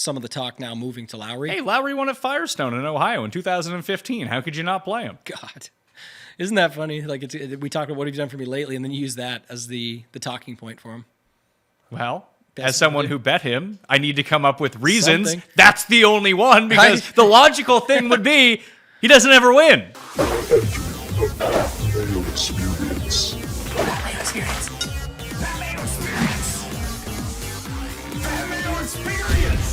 some of the talk now moving to Lowry. Hey, Lowry won at Firestone in Ohio in 2015. How could you not play him? God. Isn't that funny? Like we talk about what he's done for me lately, and then you use that as the talking point for him. Well, as someone who bet him, I need to come up with reasons. Something. That's the only one, because the logical thing would be he doesn't ever win. Mayo experience. Mayo experience. Mayo experience. Mayo experience.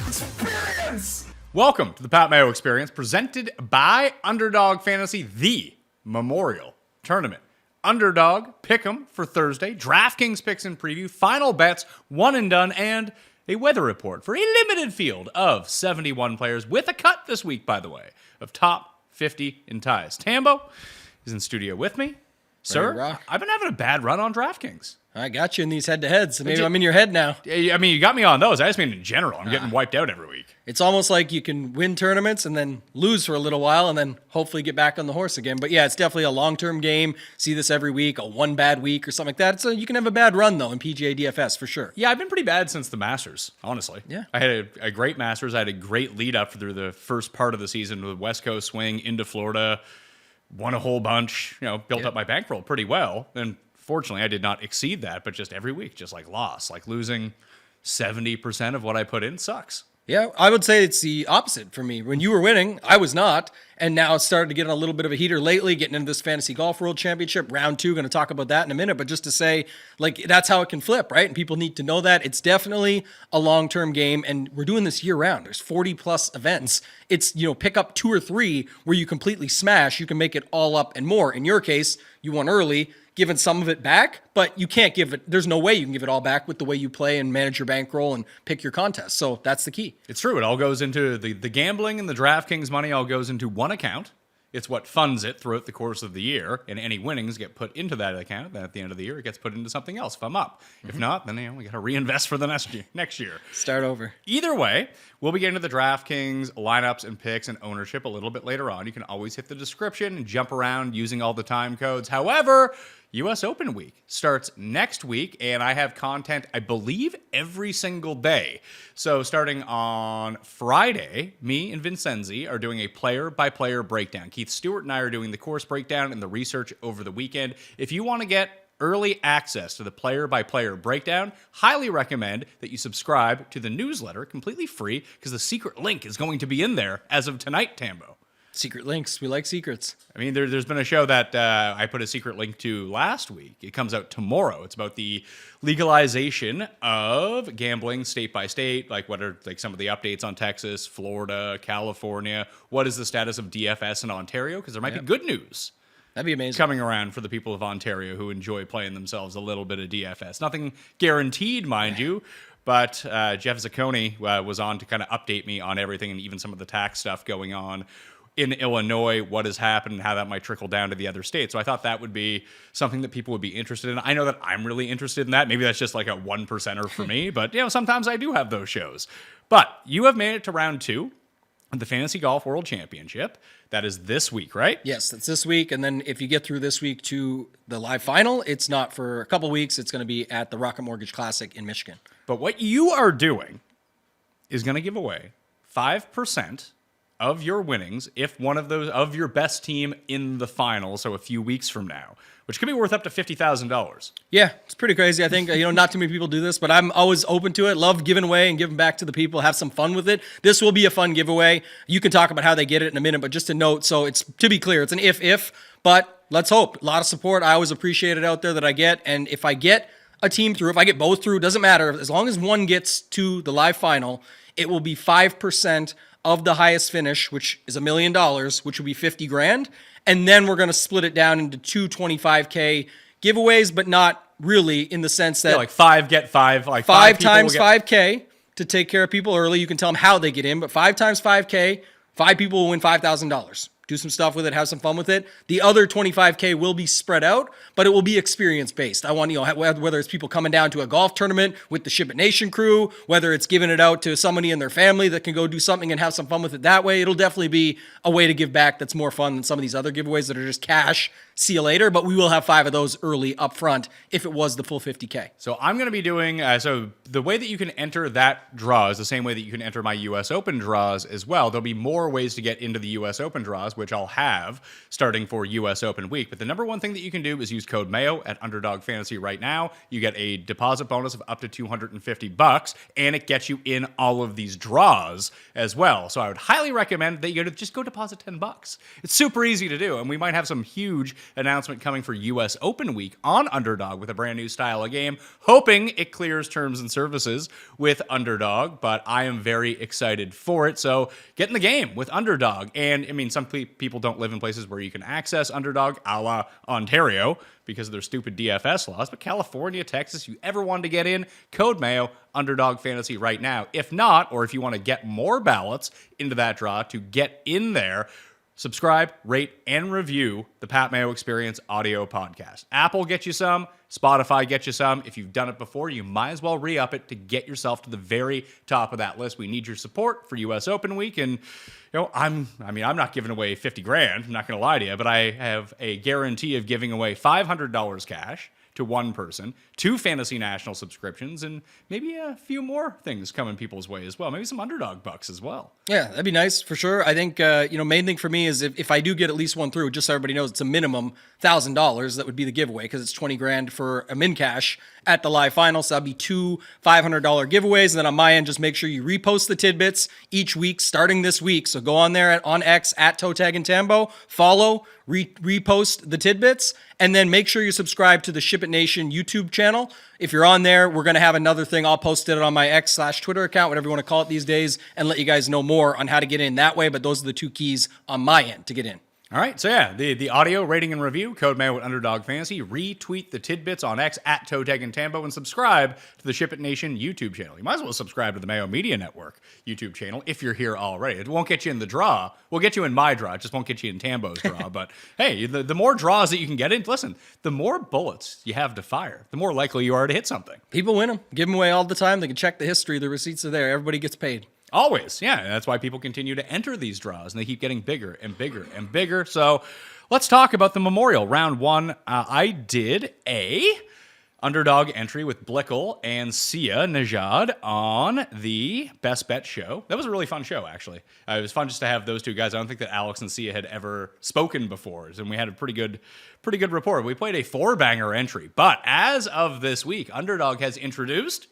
Experience. Welcome to the Pat Mayo Experience, presented by Underdog Fantasy, the Memorial Tournament. Underdog Pick'Em for Thursday, DraftKings picks and preview, final bets, one and done, and a weather report for a limited field of 71 players, with a cut this week, by the way, of top 50 in ties. Tambo is in studio with me. Sir, I've been having a bad run on DraftKings. I got you in these head-to-heads. Maybe I'm in your head now. I mean, you got me on those. I just mean in general. I'm getting wiped out every week. It's almost like you can win tournaments and then lose for a little while and then hopefully get back on the horse again. But yeah, it's definitely a long-term game. See this every week, a one bad week or something like that. So you can have a bad run, though, in PGA DFS for sure. Yeah, I've been pretty bad since the Masters, honestly. Yeah. I had a great Masters. I had a great lead up through the first part of the season with West Coast swing into Florida. Won a whole bunch, built up my bankroll pretty well. And fortunately, I did not exceed that, but just every week, just like loss. Like losing 70% of what I put in sucks. Yeah, I would say it's the opposite for me. When you were winning, I was not. And now it's started to get a little bit of a heater lately, getting into this Fantasy Golf World Championship, round 2. Going to talk about that in a minute. But just to say, like, that's how it can flip, right? And people need to know that. It's definitely a long-term game. And we're doing this year-round. There's 40-plus events. It's, pick up 2 or 3 where you completely smash. You can make it all up and more. In your case, you won early, giving some of it back, but you can't give it. There's no way you can give it all back with the way you play and manage your bankroll and pick your contest. So that's the key. It's true. It all goes into the gambling, and the DraftKings money all goes into one account. It's what funds it throughout the course of the year, and any winnings get put into that account. Then at the end of the year, it gets put into something else if I'm up. If not, then we got to reinvest for the next year. Start over. Either way, we'll be getting to the DraftKings lineups and picks and ownership a little bit later on. You can always hit the description and jump around using all the time codes. However, U.S. Open week starts next week, and I have content, I believe, every single day. So starting on Friday, me and Vincenzi are doing a player-by-player breakdown. Keith Stewart and I are doing the course breakdown and the research over the weekend. If you want to get early access to the player-by-player breakdown, highly recommend that you subscribe to the newsletter, completely free, because the secret link is going to be in there as of tonight, Tambo. Secret links. We like secrets. I mean, there's been a show that I put a secret link to last week. It comes out tomorrow. It's about the legalization of gambling state by state. Like, what are some of the updates on Texas, Florida, California? What is the status of DFS in Ontario? Because there might be good news. That'd be amazing. Coming around for the people of Ontario who enjoy playing themselves a little bit of DFS. Nothing guaranteed, mind you. But Jeff Zacconi was on to kind of update me on everything, and even some of the tax stuff going on in Illinois, what has happened, and how that might trickle down to the other states. So I thought that would be something that people would be interested in. I know that I'm really interested in that. Maybe that's just like a 1%er for me, but sometimes I do have those shows. But you have made it to round 2 of the Fantasy Golf World Championship. That is this week, right? Yes, it's this week. And then if you get through this week to the live final, it's not for a couple weeks. It's going to be at the Rocket Mortgage Classic in Michigan. But what you are doing is going to give away 5% of your winnings if one of those of your best team in the final, so a few weeks from now, which could be worth up to $50,000. Yeah, it's pretty crazy. I think, not too many people do this, but I'm always open to it. Love giving away and giving back to the people. Have some fun with it. This will be a fun giveaway. You can talk about how they get it in a minute, but just a note. So it's, to be clear, it's an if, but let's hope. A lot of support. I always appreciate it out there that I get. And if I get a team through, if I get both through, doesn't matter. As long as one gets to the live final, it will be 5% of the highest finish, which is $1 million, which would be $50,000. And then we're going to split it down into 2 25K giveaways, but not really in the sense that like 5 get 5, like 5 times 5K to take care of people early. You can tell them how they get in, but 5 times 5K, 5 people will win $5,000. Do some stuff with it, have some fun with it. The other 25K will be spread out, but it will be experience-based. I want, whether it's people coming down to a golf tournament with the Ship It Nation crew, whether it's giving it out to somebody in their family that can go do something and have some fun with it that way. It'll definitely be a way to give back that's more fun than some of these other giveaways that are just cash see you later, but we will have 5 of those early up front if it was the full 50K. So I'm going to be doing, so the way that you can enter that draw is the same way that you can enter my US Open draws as well. There'll be more ways to get into the US Open draws, which I'll have starting for US Open week. But the number one thing that you can do is use code Mayo at Underdog Fantasy right now. You get a deposit bonus of up to $250, and it gets you in all of these draws as well. So I would highly recommend that you just go deposit $10. It's super easy to do, and we might have some huge announcement coming for US Open week on Underdog with a brand new style of game, hoping it clears terms and services with Underdog, but I am very excited for it. So get in the game with Underdog. And I mean, some people don't live in places where you can access Underdog, a la Ontario, because of their stupid DFS laws, but California, Texas, you ever wanted to get in, code Mayo, Underdog Fantasy right now. If not, or if you want to get more ballots into that draw to get in there, subscribe, rate, and review the Pat Mayo Experience audio podcast. Apple gets you some, Spotify gets you some. If you've done it before, you might as well re-up it to get yourself to the very top of that list. We need your support for US Open week, and I'm not giving away 50 grand. I'm not going to lie to you, but I have a guarantee of giving away $500 cash to one person, 2 Fantasy National subscriptions, and maybe a few more things coming people's way as well. Maybe some Underdog bucks as well. Yeah, that'd be nice for sure. I think, main thing for me is if I do get at least one through, just so everybody knows, it's a minimum $1,000 that would be the giveaway, because it's 20 grand for a min cash at the live final. So that'd be 2 $500 giveaways. And then on my end, just make sure you repost the tidbits each week, starting this week. So go on there on X at Totag and Tambo, follow, repost the tidbits, and then make sure you subscribe to the Ship It Nation YouTube channel. If you're on there, we're going to have another thing. I'll post it on my X/Twitter account, whatever you want to call it these days, and let you guys know more on how to get in that way. But those are the 2 keys on my end to get in. All right, so yeah, the audio rating and review, code Mayo at Underdog Fantasy, retweet the tidbits on X at Totag and Tambo, and subscribe to the Ship It Nation YouTube channel. You might as well subscribe to the Mayo Media Network YouTube channel if you're here already. It won't get you in the draw. We'll get you in my draw. It just won't get you in Tambo's draw. But hey, the more draws that you can get in, listen, the more bullets you have to fire, the more likely you are to hit something. People win them. Give them away all the time. They can check the history. The receipts are there. Everybody gets paid. Always, yeah. That's why people continue to enter these draws, and they keep getting bigger and bigger and bigger. So let's talk about the Memorial. Round 1, I did a Underdog entry with Blickle and Sia Najad on the Best Bet show. That was a really fun show, actually. It was fun just to have those 2 guys. I don't think that Alex and Sia had ever spoken before, and we had a pretty good rapport. We played a 4-banger entry, but as of this week, Underdog has introduced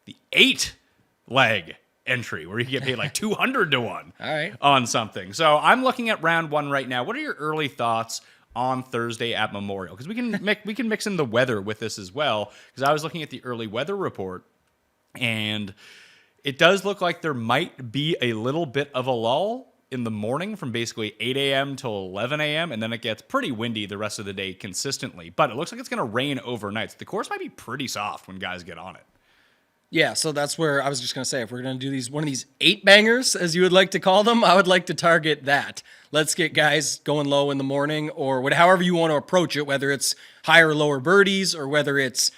the 8-leg entry where you get paid like 200 to 1 on something. So I'm looking at round 1 right now. What are your early thoughts on Thursday at Memorial? Because we can mix in the weather with this as well, because I was looking at the early weather report, and it does look like there might be a little bit of a lull in the morning from basically 8 a.m. till 11 a.m., and then it gets pretty windy the rest of the day consistently. But it looks like it's going to rain overnight. So the course might be pretty soft when guys get on it. Yeah, so that's where I was just going to say, if we're going to do one of these 8-bangers, as you would like to call them, I would like to target that. Let's get guys going low in the morning, or however you want to approach it, whether it's higher or lower birdies, or whether it's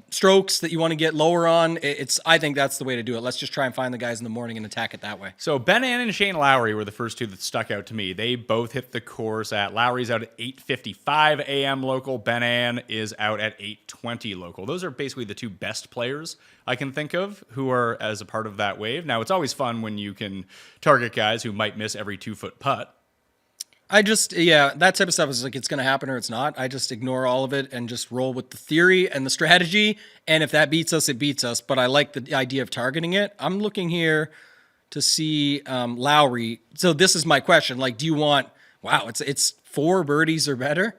strokes that you want to get lower on. I think that's the way to do it. Let's just try and find the guys in the morning and attack it that way. So Ben Ann and Shane Lowry were the first 2 that stuck out to me. They both hit the course at Lowry's out at 8:55 a.m. local. Ben Ann is out at 8:20 local. Those are basically the 2 best players I can think of who are as a part of that wave. Now, it's always fun when you can target guys who might miss every 2-foot putt. That type of stuff is like, it's going to happen or it's not. I just ignore all of it and just roll with the theory and the strategy. And if that beats us, it beats us. But I like the idea of targeting it. I'm looking here to see Lowry. So this is my question. Like, do you want, it's 4 birdies or better?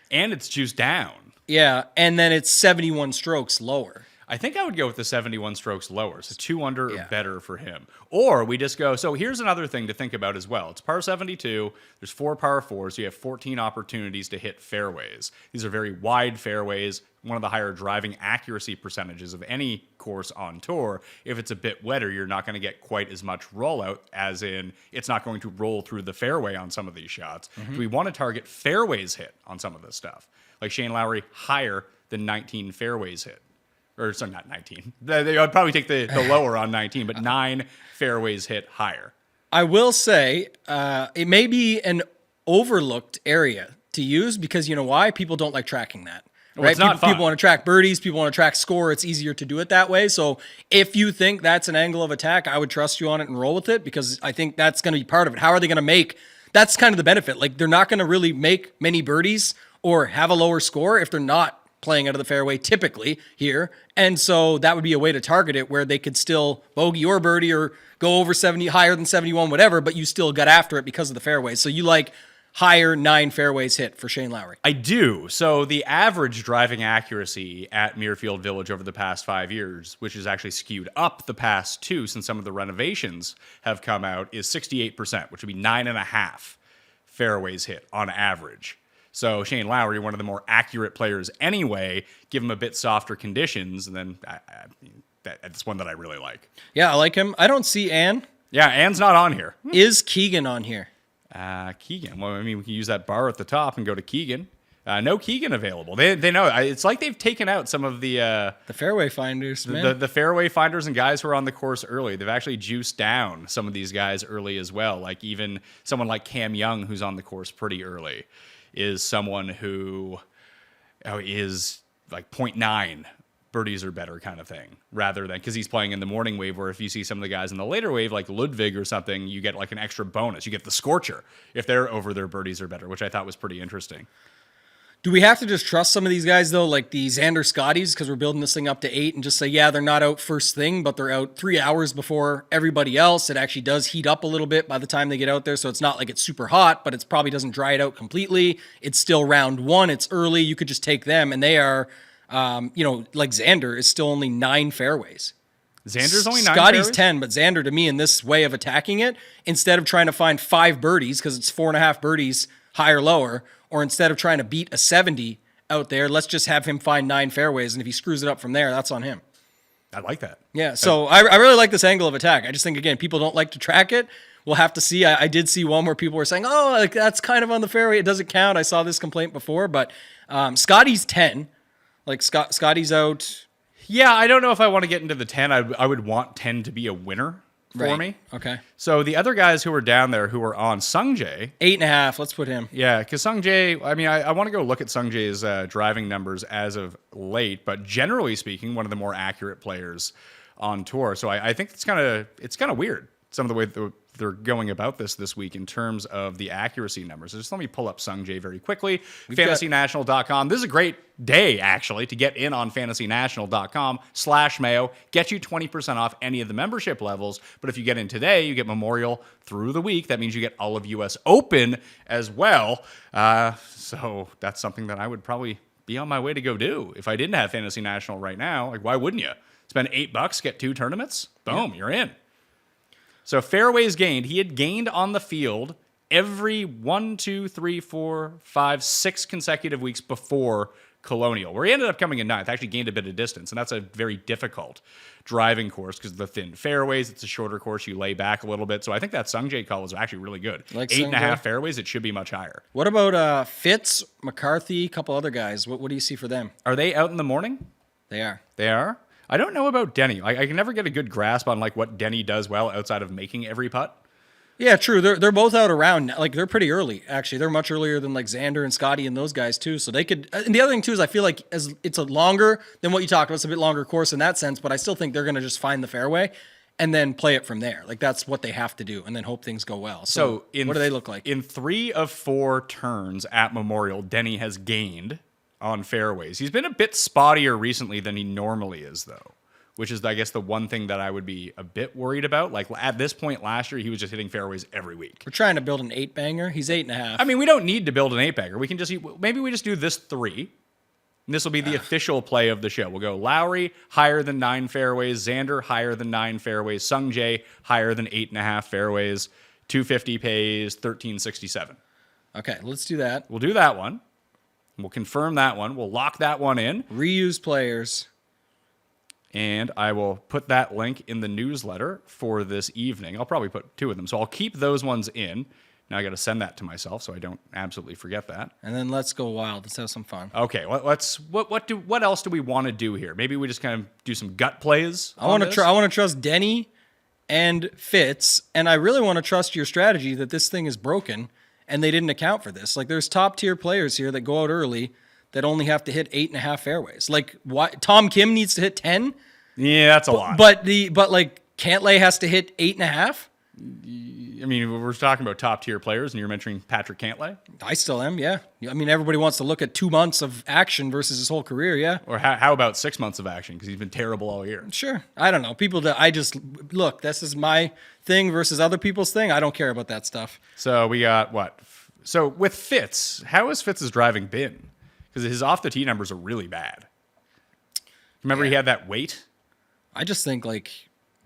And it's juiced down. Yeah. And then it's 71 strokes lower. I think I would go with the 71 strokes lower, so 2 under or better for him. Or we just go, so here's another thing to think about as well. It's par 72, there's 4 par 4s, so you have 14 opportunities to hit fairways. These are very wide fairways, one of the higher driving accuracy percentages of any course on tour. If it's a bit wetter, you're not going to get quite as much rollout, as in it's not going to roll through the fairway on some of these shots. So we want to target fairways hit on some of this stuff. Like Shane Lowry, higher than 19 fairways hit. Or sorry, not 19. I'd probably take the lower on 19, but 9 fairways hit higher. I will say it may be an overlooked area to use because you know why? People don't like tracking that. Well, Right? it's not fun. People want to track birdies. People want to track score. It's easier to do it that way. So if you think that's an angle of attack, I would trust you on it and roll with it because I think that's going to be part of it. How are they going to make? That's kind of the benefit. Like they're not going to really make many birdies or have a lower score if they're not playing out of the fairway typically here. And so that would be a way to target it where they could still bogey or birdie or go over 70, higher than 71, whatever, but you still got after it because of the fairway. So you like higher 9 fairways hit for Shane Lowry. I do. So the average driving accuracy at Muirfield Village over the past 5 years, which is actually skewed up the past 2 since some of the renovations have come out, is 68%, which would be 9.5 fairways hit on average. So Shane Lowry, one of the more accurate players anyway, give him a bit softer conditions, and then that's one that I really like. Yeah, I like him. I don't see Ann. Yeah, Ann's not on here. Is Keegan on here? Keegan. Well, I mean, we can use that bar at the top and go to Keegan. No Keegan available. They know. It's like they've taken out some of the fairway finders, man. the fairway finders and guys who are on the course early. They've actually juiced down some of these guys early as well. Like even someone like Cam Young, who's on the course pretty early, is someone who is like 0.9 birdies or better kind of thing, rather than because he's playing in the morning wave, where if you see some of the guys in the later wave, like Ludwig or something, you get like an extra bonus. You get the scorcher if they're over their birdies or better, which I thought was pretty interesting. Do we have to just trust some of these guys, though, like the Xander Scotties, because we're building this thing up to 8 and just say, yeah, they're not out first thing, but they're out 3 hours before everybody else. It actually does heat up a little bit by the time they get out there, so it's not like it's super hot, but it probably doesn't dry it out completely. It's still round 1. It's early. You could just take them, and they are, like Xander is still only 9 fairways. Xander's only 9 Scotty's fairways? 10, but Xander, to me, in this way of attacking it, instead of trying to find 5 birdies, because it's 4.5 birdies, higher, lower, or instead of trying to beat a 70 out there, let's just have him find 9 fairways, and if he screws it up from there, that's on him. I like that. Yeah, so I really like this angle of attack. I just think, again, people don't like to track it. We'll have to see. I did see one where people were saying, oh, like, that's kind of on the fairway. It doesn't count. I saw this complaint before, but Scotty's 10. Like, Scotty's out. Yeah, I don't know if I want to get into the 10. I would want 10 to be a winner for me. Okay. So the other guys who were down there who were on Sungjae. 8.5. Let's put him. Yeah, because Sungjae, I mean, I want to go look at Sungjae's driving numbers as of late, but generally speaking, one of the more accurate players on tour. So I think it's kind of weird, some of the way they're going about this week in terms of the accuracy numbers. So just let me pull up Sungjae very quickly. FantasyNational.com. This is a great day, actually, to get in on FantasyNational.com/Mayo. Get you 20% off any of the membership levels. But if you get in today, you get Memorial through the week. That means you get all of US Open as well. So that's something that I would probably be on my way to go do. If I didn't have Fantasy National right now, like, why wouldn't you? Spend $8, get 2 tournaments? Boom, You're in. So fairways gained. He had gained on the field every 1, 2, 3, 4, 5, 6 consecutive weeks before Colonial, where he ended up coming in 9th. Actually gained a bit of distance, and that's a very difficult driving course because of the thin fairways. It's a shorter course. You lay back a little bit. So I think that Sungjae call is actually really good. Like 8.5 fairways. It should be much higher. What about Fitz, McCarthy, a couple other guys? What do you see for them? Are they out in the morning? They are. They are? I don't know about Denny. I can never get a good grasp on like what Denny does well outside of making every putt. Yeah, true. They're both out around. Like, they're pretty early, actually. They're much earlier than like Xander and Scotty and those guys too. So they could. And the other thing too is I feel like as it's a longer than what you talked about. It's a bit longer course in that sense, but I still think they're going to just find the fairway and then play it from there. Like, that's what they have to do, and then hope things go well. So what do they look like? In 3 of 4 turns at Memorial, Denny has gained on fairways. He's been a bit spottier recently than he normally is, though, which is, I guess, the one thing that I would be a bit worried about. Like, at this point last year, he was just hitting fairways every week. We're trying to build an 8-banger. He's 8.5. I mean, we don't need to build an 8-bagger. We can just, maybe we just do this 3. And this will be the official play of the show. We'll go Lowry, higher than 9 fairways. Xander, higher than 9 fairways. Sungjae, higher than 8.5 fairways. 250 pays, 1367. Okay, let's do that. We'll do that one. We'll confirm that one. We'll lock that one in. Reuse players. And I will put that link in the newsletter for this evening. I'll probably put 2 of them. So I'll keep those ones in. Now I got to send that to myself so I don't absolutely forget that. And then let's go wild. Let's have some fun. Okay, what else do we want to do here? Maybe we just kind of do some gut plays. I want to trust Denny and Fitz, and I really want to trust your strategy that this thing is broken and they didn't account for this. Like, there's top tier players here that go out early that only have to hit 8.5 fairways. Like, why Tom Kim needs to hit 10? Yeah, that's a lot. But like Cantlay has to hit 8.5? I mean, we're talking about top tier players, and you're mentioning Patrick Cantlay. I still am, yeah. I mean, everybody wants to look at 2 months of action versus his whole career, yeah. Or how about 6 months of action? Because he's been terrible all year. Sure. I don't know. Look, this is my thing versus other people's thing. I don't care about that stuff. So we got what? So with Fitz, how has Fitz's driving been? Because his off the tee numbers are really bad. Remember he had that weight? I just think, like,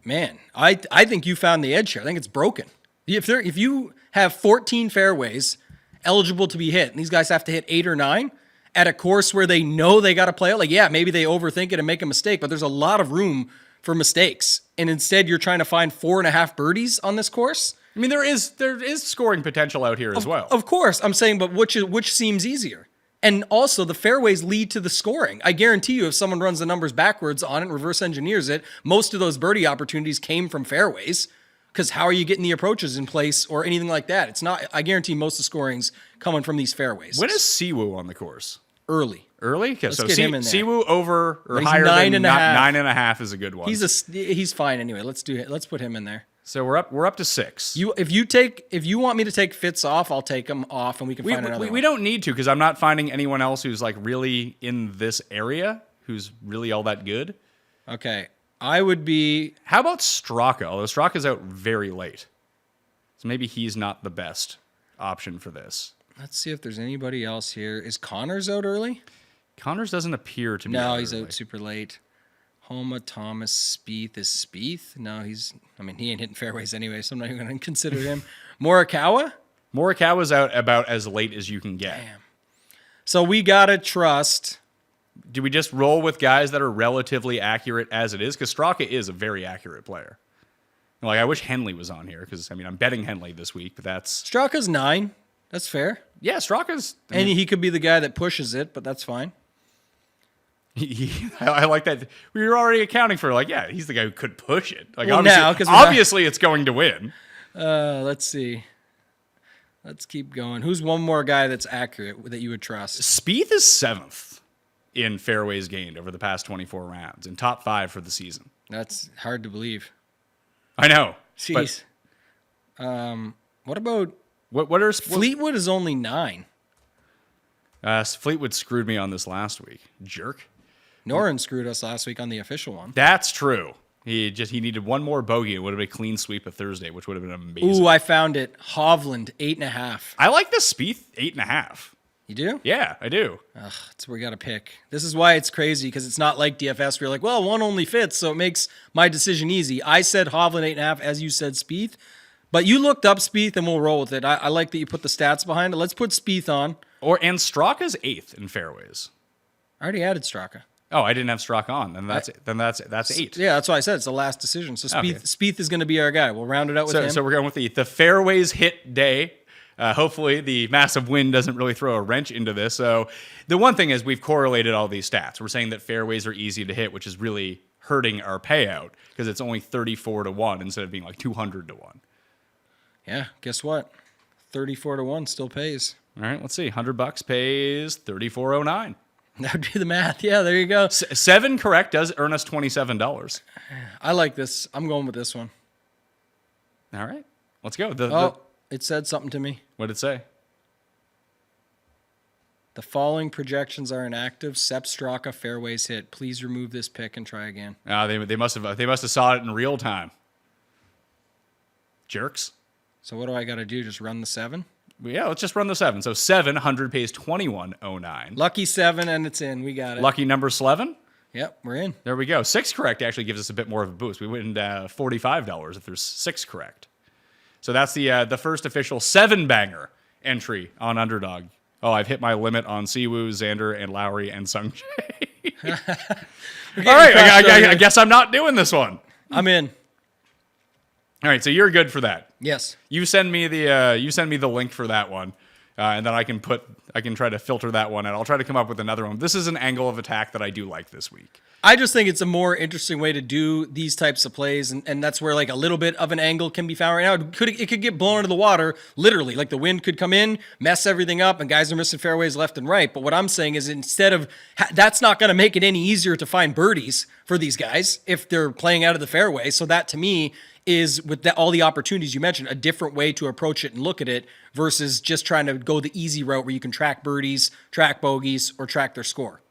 man, I think you found the edge here. I think it's broken. If you have 14 fairways eligible to be hit, and these guys have to hit 8 or 9 at a course where they know they got to play it, like, yeah, maybe they overthink it and make a mistake, but there's a lot of room for mistakes. And instead, you're trying to find 4.5 birdies on this course. I mean, there is scoring potential out here as well. Of course, I'm saying, but which seems easier? And also, the fairways lead to the scoring. I guarantee you, if someone runs the numbers backwards on it and reverse engineers it, most of those birdie opportunities came from fairways. Because how are you getting the approaches in place or anything like that? It's not. I guarantee most of the scoring's coming from these fairways. When is Siwoo on the course? Early. Early? Okay, so get him in there. Siwoo over or He's higher 9.5. than 9.5 is a good one. He's fine anyway. Let's put him in there. So we're up to 6. If you want me to take Fitz off, I'll take him off, and we can find another one. We don't need to, because I'm not finding anyone else who's like really in this area who's really all that good. Okay, I would be. How about Straka? Although Straka's out very late, so maybe he's not the best option for this. Let's see if there's anybody else here. Is Connors out early? Connors doesn't appear to be. No, out he's early. out super late. Homa, Thomas, Spieth. Is Spieth? No, he ain't hitting fairways anyway, so I'm not even going to consider him. Morikawa? Morikawa's out about as late as you can get. Damn. So we got to trust. Do we just roll with guys that are relatively accurate as it is? Because Straka is a very accurate player. Like, I wish Henley was on here, because, I mean, I'm betting Henley this week, but that's... Straka's 9. That's fair. Yeah, Straka's... And he could be the guy that pushes it, but that's fine. I like that. We were already accounting for, like, yeah, he's the guy who could push it. Like, Well, obviously it's going to win. Let's see. Let's keep going. Who's one more guy that's accurate that you would trust? Spieth is 7th in fairways gained over the past 24 rounds, and top 5 for the season. That's hard to believe. I know. Jeez. What about What are Fleetwood? Is only 9. Fleetwood screwed me on this last week. Jerk. Noren screwed us last week on the official one. That's true. He needed one more bogey. It would have been a clean sweep of Thursday, which would have been amazing. Ooh, I found it. Hovland, 8.5. I like the Spieth 8.5. You do? Yeah, I do. Ugh, that's where we got to pick. This is why it's crazy, because it's not like DFS where you're like, well, one only fits, so it makes my decision easy. I said Hovland 8.5, as you said Spieth. But you looked up Spieth, and we'll roll with it. I like that you put the stats behind it. Let's put Spieth on. And Straka's 8th in fairways. I already added Straka. Oh, I didn't have Straka on. Then that's 8. Yeah, that's why I said it's the last decision. So Okay. Spieth is going to be our guy. We'll round it out with him. So we're going with the fairways hit day. Hopefully the massive wind doesn't really throw a wrench into this. So the one thing is we've correlated all these stats. We're saying that fairways are easy to hit, which is really hurting our payout because it's only 34-1 instead of being like 200-1. Yeah, guess what? 34-1 still pays. All right, let's see. $100 pays $34.09. That would be the math. Yeah, there you go. 7 correct does earn us $27. I like this. I'm going with this one. All right, let's go. It said something to me. What did it say? The following projections are inactive. Sepp Straka fairways hit. Please remove this pick and try again. They must have saw it in real time. Jerks. So what do I got to do? Just run the 7? Yeah, let's just run the 7. So 700 pays $21.09. Lucky 7, and it's in. We got it. Lucky number 11. Yep, we're in. There we go. 6 correct actually gives us a bit more of a boost. We win $45 if there's 6 correct. So that's the first official 7-banger entry on Underdog. Oh, I've hit my limit on Siwoo, Xander, and Lowry, and Sungjae. All right, I guess I'm not doing this one. I'm in. All right, so you're good for that. Yes. You send me the link for that one, and then I can try to filter that one, and I'll try to come up with another one. This is an angle of attack that I do like this week. I just think it's a more interesting way to do these types of plays, and that's where like a little bit of an angle can be found right now. It could get blown into the water, literally. Like the wind could come in, mess everything up, and guys are missing fairways left and right. But what I'm saying is instead of that's not going to make it any easier to find birdies for these guys if they're playing out of the fairway. So that to me is with all the opportunities you mentioned, a different way to approach it and look at it versus just trying to go the easy route where you can track birdies, track bogeys, or track their score.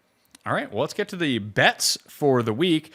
All right, well, let's get to the bets for the week.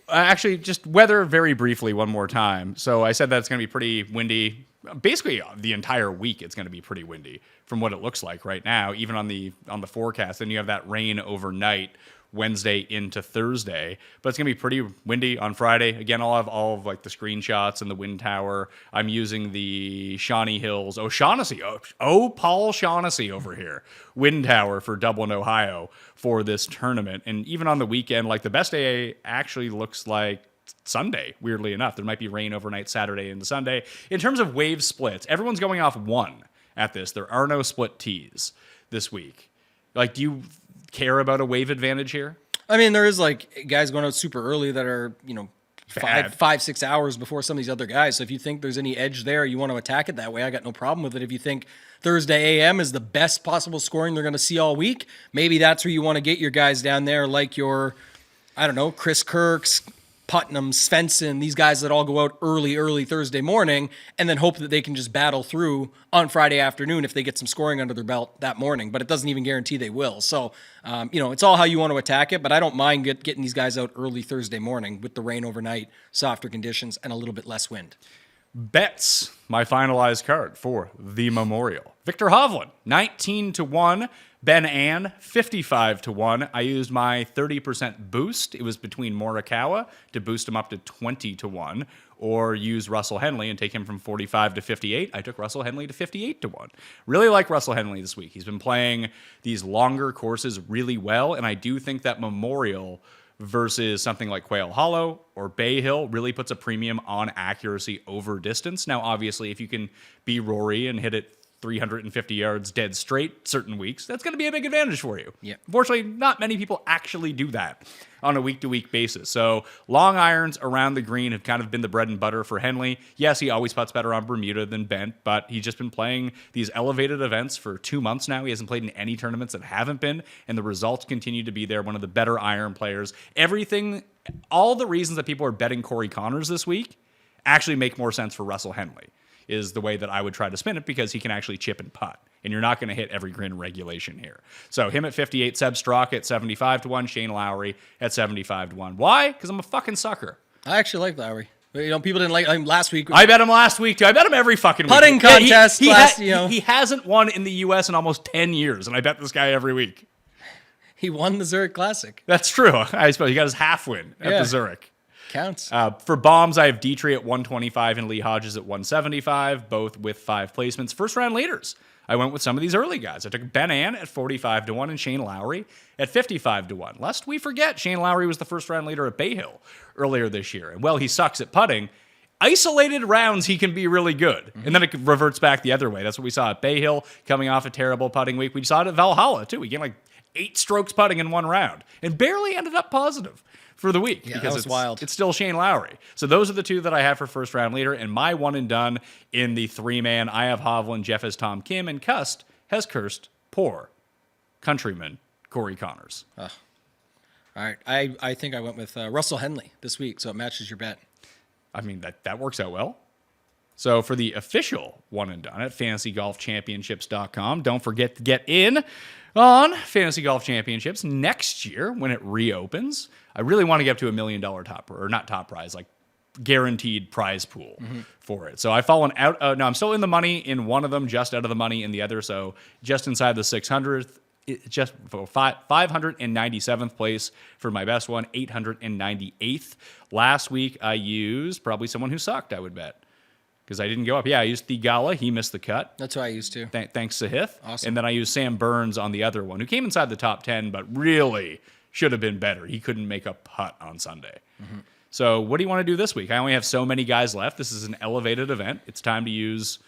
Actually, just weather very briefly one more time. So I said that it's going to be pretty windy. Basically, the entire week it's going to be pretty windy from what it looks like right now, even on the forecast. Then you have that rain overnight, Wednesday into Thursday, but it's gonna be pretty windy on Friday. Again, I'll have all of like the screenshots and the wind tower. I'm using the Shawnee Hills, O'Shaughnessy, Paul Shaughnessy over here, wind tower for Dublin, Ohio for this tournament. And even on the weekend, like the best day actually looks like Sunday, weirdly enough. There might be rain overnight Saturday into Sunday. In terms of wave splits, everyone's going off one at this. There are no split tees this week. Like, do you care about a wave advantage here? I mean, there is like guys going out super early that are, 5-6 hours before some of these other guys. So if you think there's any edge there, you want to attack it that way, I got no problem with it. If you think Thursday AM is the best possible scoring they're going to see all week, maybe that's where you want to get your guys down there, like your, Chris Kirks, Putnam, Svensson, these guys that all go out early Thursday morning, and then hope that they can just battle through on Friday afternoon if they get some scoring under their belt that morning. But it doesn't even guarantee they will. So, it's all how you want to attack it. But I don't mind getting these guys out early Thursday morning with the rain overnight, softer conditions, and a little bit less wind. Bets, my finalized card for the Memorial. Victor Hovland, 19-1. Ben Ann, 55-1. I used my 30% boost. It was between Morikawa to boost him up to 20-1, or use Russell Henley and take him from 45 to 58. I took Russell Henley to 58-1. Really like Russell Henley this week. He's been playing these longer courses really well, and I do think that Memorial versus something like Quail Hollow or Bay Hill really puts a premium on accuracy over distance. Now, obviously, if you can be Rory and hit it 350 yards dead straight certain weeks, that's going to be a big advantage for you. Yeah. Unfortunately, not many people actually do that on a week-to-week basis. So long irons around the green have kind of been the bread and butter for Henley. Yes, he always putts better on Bermuda than bent, but he's just been playing these elevated events for 2 months now. He hasn't played in any tournaments that haven't been, and the results continue to be there. One of the better iron players. All the reasons that people are betting Corey Connors this week actually make more sense for Russell Henley, is the way that I would try to spin it, because he can actually chip and putt, and you're not going to hit every green regulation here. So him at 58, Seb Straka at 75-1, Shane Lowry at 75-1. Why? Because I'm a fucking sucker. I actually like Lowry. People didn't like him last week. I bet him last week too. I bet him every fucking week. Putting contest he hasn't won in the U.S. in almost 10 years, and I bet this guy every week. He won the Zurich Classic. That's true. I suppose he got his half win at the Zurich. Counts. For bombs, I have Dietrich at 125 and Lee Hodges at 175, both with 5 placements. First round leaders, I went with some of these early guys. I took Ben Ann at 45-1 and Shane Lowry at 55-1. Lest we forget, Shane Lowry was the first round leader at Bay Hill earlier this year. And while he sucks at putting, isolated rounds he can be really good. Mm-hmm. And then it reverts back the other way. That's what we saw at Bay Hill, coming off a terrible putting week. We saw it at Valhalla too. He gained like 8 strokes putting in one round and barely ended up positive for the week, yeah, because that was wild. It's still Shane Lowry. So those are the two that I have for first round leader, and my one and done in the 3-man. I have Hovland, Jeff has Tom Kim, and Cust has cursed poor countryman Corey Connors. All right, I think I went with Russell Henley this week, so it matches your bet. I mean, that works out well. So for the official one and done at fantasygolfchampionships.com, don't forget to get in on Fantasy Golf Championships next year when it reopens. I really want to get up to $1 million like guaranteed prize pool for it. So I've fallen out. No, I'm still in the money in one of them, just out of the money in the other. So just inside the 600th, just 597th place for my best one, 898th. Last week I used probably someone who sucked, I would bet, because I didn't go up. Yeah, I used Thigala. He missed the cut. That's what I used to. Thanks to Hith. Awesome. And then I used Sam Burns on the other one, who came inside the top 10, but really should have been better. He couldn't make a putt on Sunday. Mm-hmm. So what do you want to do this week? I only have so many guys left. This is an elevated event. It's time to use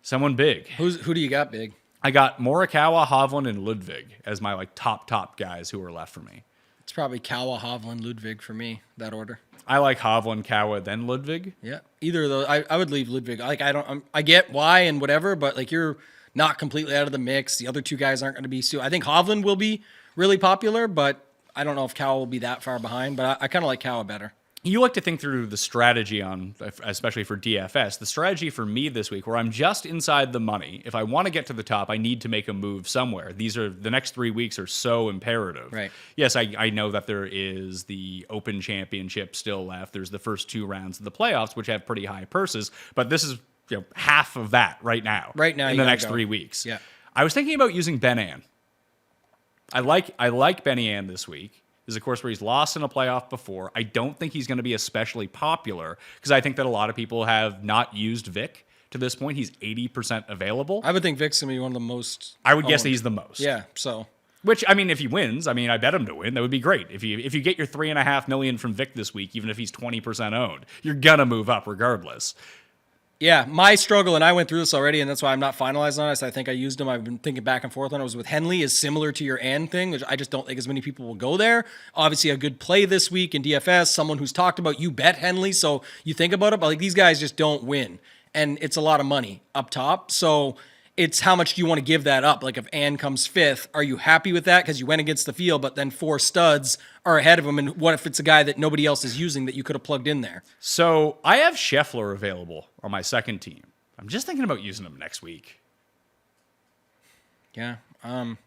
someone big. Who do you got big? I got Morikawa, Hovland, and Ludwig as my top guys who are left for me. It's probably Kawa, Hovland, Ludwig for me, that order. I like Hovland, Kawa, then Ludwig. Yeah, either of those. I would leave Ludwig. Like I get why and whatever, but like you're not completely out of the mix. The other two guys aren't going to be. I think Hovland will be really popular, but I don't know if Kawa will be that far behind. But I kind of like Kawa better. You like to think through the strategy on, especially for DFS, the strategy for me this week where I'm just inside the money. If I want to get to the top, I need to make a move somewhere. The next 3 weeks are so imperative. Right. Yes, I know that there is the Open Championship still left. There's the first 2 rounds of the playoffs, which have pretty high purses, but this is half of that right now. Right now, in the next 3 weeks. Yeah. I was thinking about using Ben Ann. I like Benny Ann this week. This is a course where he's lost in a playoff before. I don't think he's going to be especially popular because I think that a lot of people have not used Vic to this point. He's 80% available. I would think Vic's going to be one of the most. I would guess owned. that he's the most. Yeah, so. Which, I mean, if he wins, I bet him to win. That would be great. If you get your $3.5 million from Vic this week, even if he's 20% owned, you're going to move up regardless. Yeah, my struggle, and I went through this already, and that's why I'm not finalized on it. So I think I used them. I've been thinking back and forth on it. Was with Henley is similar to your Ann thing, which I just don't think as many people will go there. Obviously, a good play this week in DFS. Someone who's talked about you bet Henley, so you think about it. But like these guys just don't win, and it's a lot of money up top. So it's how much do you want to give that up? Like if Ann comes 5th, are you happy with that because you went against the field, but then 4 studs are ahead of him? And what if it's a guy that nobody else is using that you could have plugged in there? So I have Scheffler available on my second team. I'm just thinking about using him next week. Yeah. Trying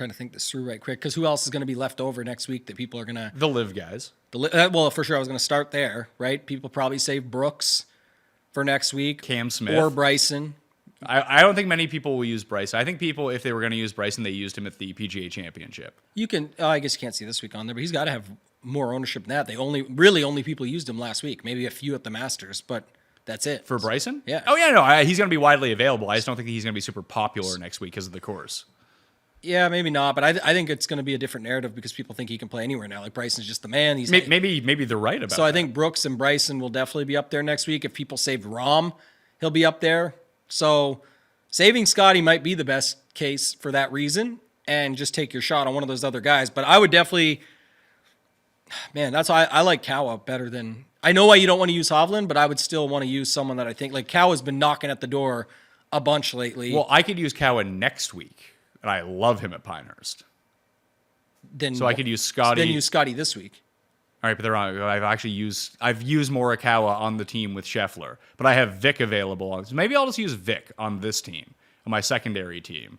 to think this through right quick because who else is going to be left over next week that people are going to... The live guys. Well, for sure, I was going to start there, right? People probably save Brooks for next week. Cam Smith. Or Bryson. I don't think many people will use Bryson. I think people, if they were going to use Bryson, they used him at the PGA Championship. You can... I guess you can't see this week on there, but he's got to have more ownership than that. They only people used him last week. Maybe a few at the Masters, but that's it. For Bryson? Yeah. Oh, yeah, no, he's going to be widely available. I just don't think he's going to be super popular next week because of the course. Yeah, maybe not, but I think it's going to be a different narrative because people think he can play anywhere now. Like Bryson's just the man. He's maybe they're right about that. So I think Brooks and Bryson will definitely be up there next week. If people saved Rahm, he'll be up there. So saving Scotty might be the best case for that reason and just take your shot on one of those other guys. But I would definitely, man, that's why I like Kawa better than, I know why you don't want to use Hovland, but I would still want to use someone that I think, like Kawa's been knocking at the door a bunch lately. Well, I could use Kawa next week. And I love him at Pinehurst. So I could use Scotty. Then use Scotty this week. All right, but they're on. I've used Morikawa on the team with Scheffler, but I have Vic available. So maybe I'll just use Vic on this team, on my secondary team,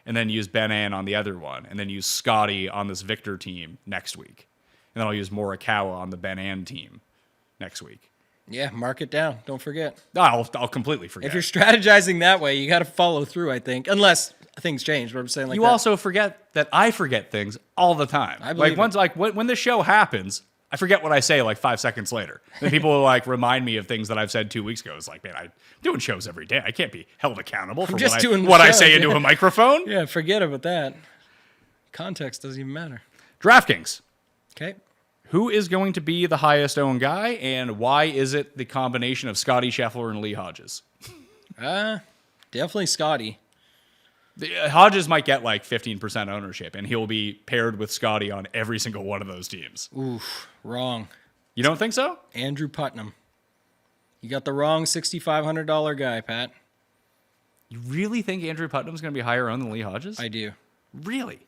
and then use Ben Ann on the other one, and then use Scotty on this Victor team next week, and then I'll use Morikawa on the Ben Ann team next week. Yeah, mark it down. Don't forget. I'll completely forget. If you're strategizing that way, you got to follow through, I think, unless things change. But I'm saying like you that. also forget that I forget things all the time. I believe when the show happens, I forget what I say like 5 seconds later. Then people will like remind me of things that I've said 2 weeks ago. It's like, man, I'm doing shows every day. I can't be held accountable for what I say into a microphone. Yeah, forget about that. Context doesn't even matter. DraftKings. Okay. Who is going to be the highest owned guy, and why is it the combination of Scotty Scheffler and Lee Hodges? Definitely Scotty. Hodges might get like 15% ownership, and he'll be paired with Scotty on every single one of those teams. Oof, wrong. You don't think so? Andrew Putnam. You got the wrong $6,500 guy, Pat. You really think Andrew Putnam's going to be higher owned than Lee Hodges? I do. Really?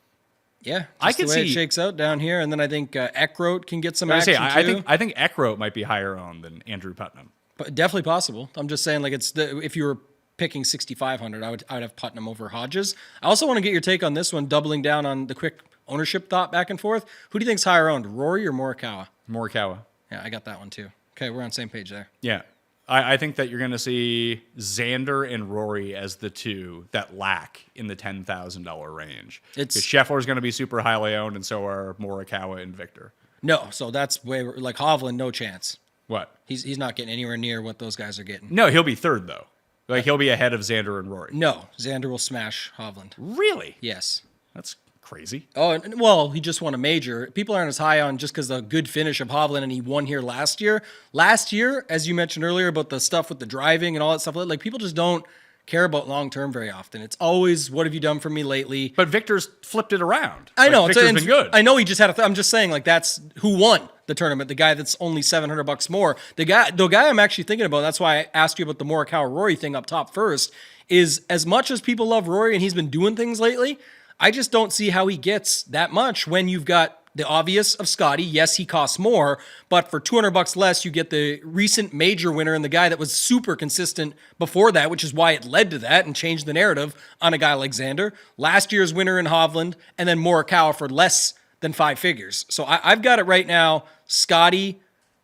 Yeah, I just could the way see it shakes out down here, and then I think Eckroat can get some action too. I think Eckroat might be higher owned than Andrew Putnam. But definitely possible. I'm just saying, like if you were picking 6,500, I would have Putnam over Hodges. I also want to get your take on this one, doubling down on the quick ownership thought back and forth. Who do you think's higher owned, Rory or Morikawa? Morikawa. Yeah, I got that one too. Okay, we're on the same page there. Yeah. I think that you're going to see Xander and Rory as the two that lack in the $10,000 range. Because Scheffler's going to be super highly owned, and so are Morikawa and Victor. No, so that's way like Hovland, no chance. What? He's not getting anywhere near what those guys are getting. No, he'll be third though. Like he'll be ahead of Xander and Rory. No, Xander will smash Hovland. Really? Yes. That's crazy. Oh, well, he just won a major. People aren't as high on just because the good finish of Hovland, and he won here last year. Last year, as you mentioned earlier about the stuff with the driving and all that stuff, like people just don't care about long-term very often. It's always, what have you done for me lately? But Victor's flipped it around. I know. Victor's been good. I know he just had I'm just saying, like, that's who won the tournament. The guy that's only $700 more. The guy I'm actually thinking about, that's why I asked you about the Morikawa Rory thing up top first, is as much as people love Rory and he's been doing things lately, I just don't see how he gets that much when you've got the obvious of Scotty. Yes, he costs more, but for $200 less, you get the recent major winner and the guy that was super consistent before that, which is why it led to that and changed the narrative on a guy like Xander. Last year's winner in Hovland, and then Morikawa for less than 5 figures. So I've got it right now, Scotty,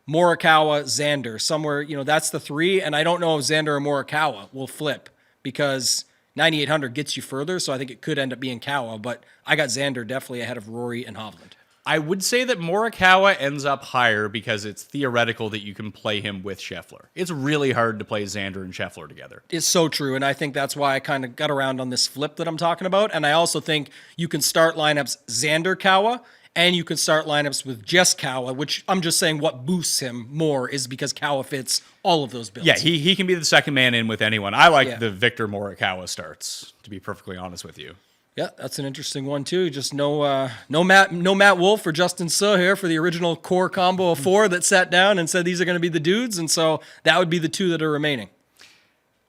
Morikawa, Xander, somewhere, that's the 3, and I don't know if Xander or Morikawa will flip because 9,800 gets you further, so I think it could end up being Kawa, but I got Xander definitely ahead of Rory and Hovland. I would say that Morikawa ends up higher because it's theoretical that you can play him with Scheffler. It's really hard to play Xander and Scheffler together. It's so true, and I think that's why I kind of got around on this flip that I'm talking about, and I also think you can start lineups Xander Kawa, and you can start lineups with just Kawa, which I'm just saying what boosts him more is because Kawa fits all of those builds. Yeah, he can be the second man in with anyone. I like the Victor Morikawa starts, to be perfectly honest with you. Yeah, that's an interesting one too. Just no Matt Wolf or Justin Suh here for the original core combo of 4 that sat down and said these are going to be the dudes, and so that would be the 2 that are remaining.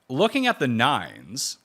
Looking at the 9s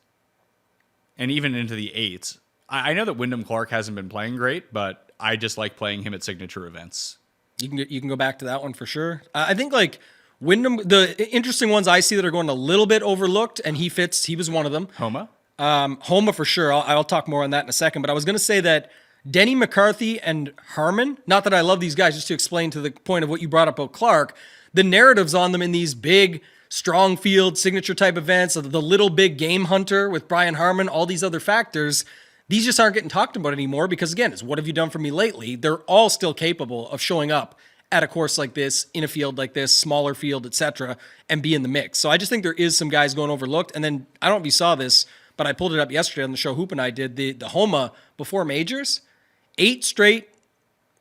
and even into the 8s, I know that Wyndham Clark hasn't been playing great, but I just like playing him at signature events. You can go back to that one for sure. I think like Wyndham, the interesting ones I see that are going a little bit overlooked, and he was one of them. Homa? Homa for sure. I'll talk more on that in a second, but I was going to say that Denny McCarthy and Harman, not that I love these guys, just to explain to the point of what you brought up about Clark, the narratives on them in these big, strong field, signature type events, the little big game hunter with Brian Harman, all these other factors, these just aren't getting talked about anymore because, again, it's what have you done for me lately? They're all still capable of showing up at a course like this, in a field like this, smaller field, etc., and be in the mix. So I just think there is some guys going overlooked. And then, I don't know if you saw this, but I pulled it up yesterday on the show Hoop and I did, the Homa before majors, 8 straight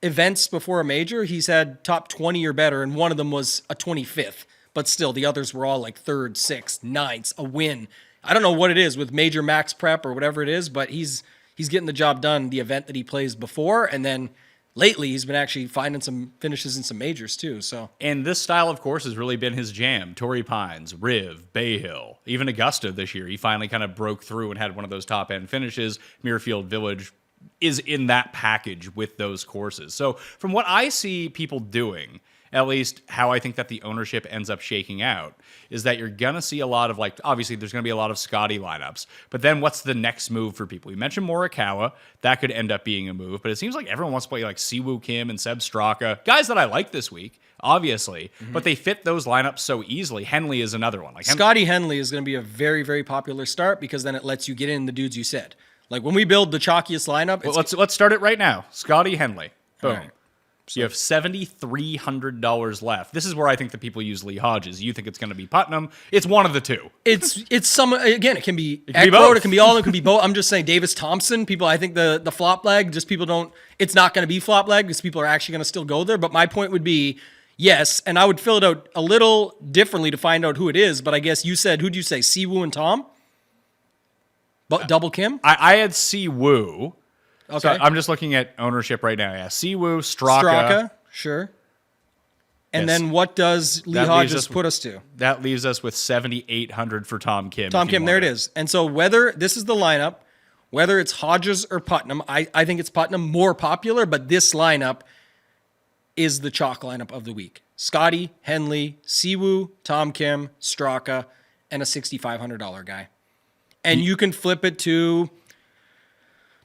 events before a major, he's had top 20 or better, and one of them was a 25th. But still, the others were all like 3rd, 6th, 9th, a win. I don't know what it is with major max prep or whatever it is, but he's getting the job done, the event that he plays before, and then lately he's been actually finding some finishes in some majors too. So, and this style, of course, has really been his jam. Torrey Pines, Riv, Bay Hill, even Augusta this year. He finally kind of broke through and had one of those top end finishes. Muirfield Village is in that package with those courses. So from what I see people doing, at least how I think that the ownership ends up shaking out, is that you're going to see a lot of, like, obviously there's going to be a lot of Scotty lineups, but then what's the next move for people? You mentioned Morikawa. That could end up being a move, but it seems like everyone wants to play like Siwoo Kim and Seb Straka, guys that I like this week, obviously, but they fit those lineups so easily. Henley is another one. Like Scotty Henley is going to be a very, very popular start because then it lets you get in the dudes you said. Like when we build the chalkiest lineup, well, let's start it right now. Scotty Henley. Boom. Right. So you have $7,300 left. This is where I think that people use Lee Hodges. You think it's going to be Putnam. It's one of the two. It's some, again, it can be can be both. It can be all, it can be both. I'm just saying Davis Thompson, people, I think the flop leg, just people don't, it's not going to be flop leg because people are actually going to still go there. But my point would be, yes, and I would fill it out a little differently to find out who it is. But I guess you said, who'd you say, Siwoo and Tom? But double Kim? I had Siwoo. Okay. So I'm just looking at ownership right now. Yeah, Siwoo, Straka. Sure. And Yes. then what does Lee Hodges put us to? That leaves us with $7,800 for Tom Kim. Tom if you Kim, there it want is. And so whether this is the lineup, whether it's Hodges or Putnam, I think it's Putnam more popular, but this lineup is the chalk lineup of the week. Scotty, Henley, Siwoo, Tom Kim, Straka, and a $6,500 guy. And you can flip it to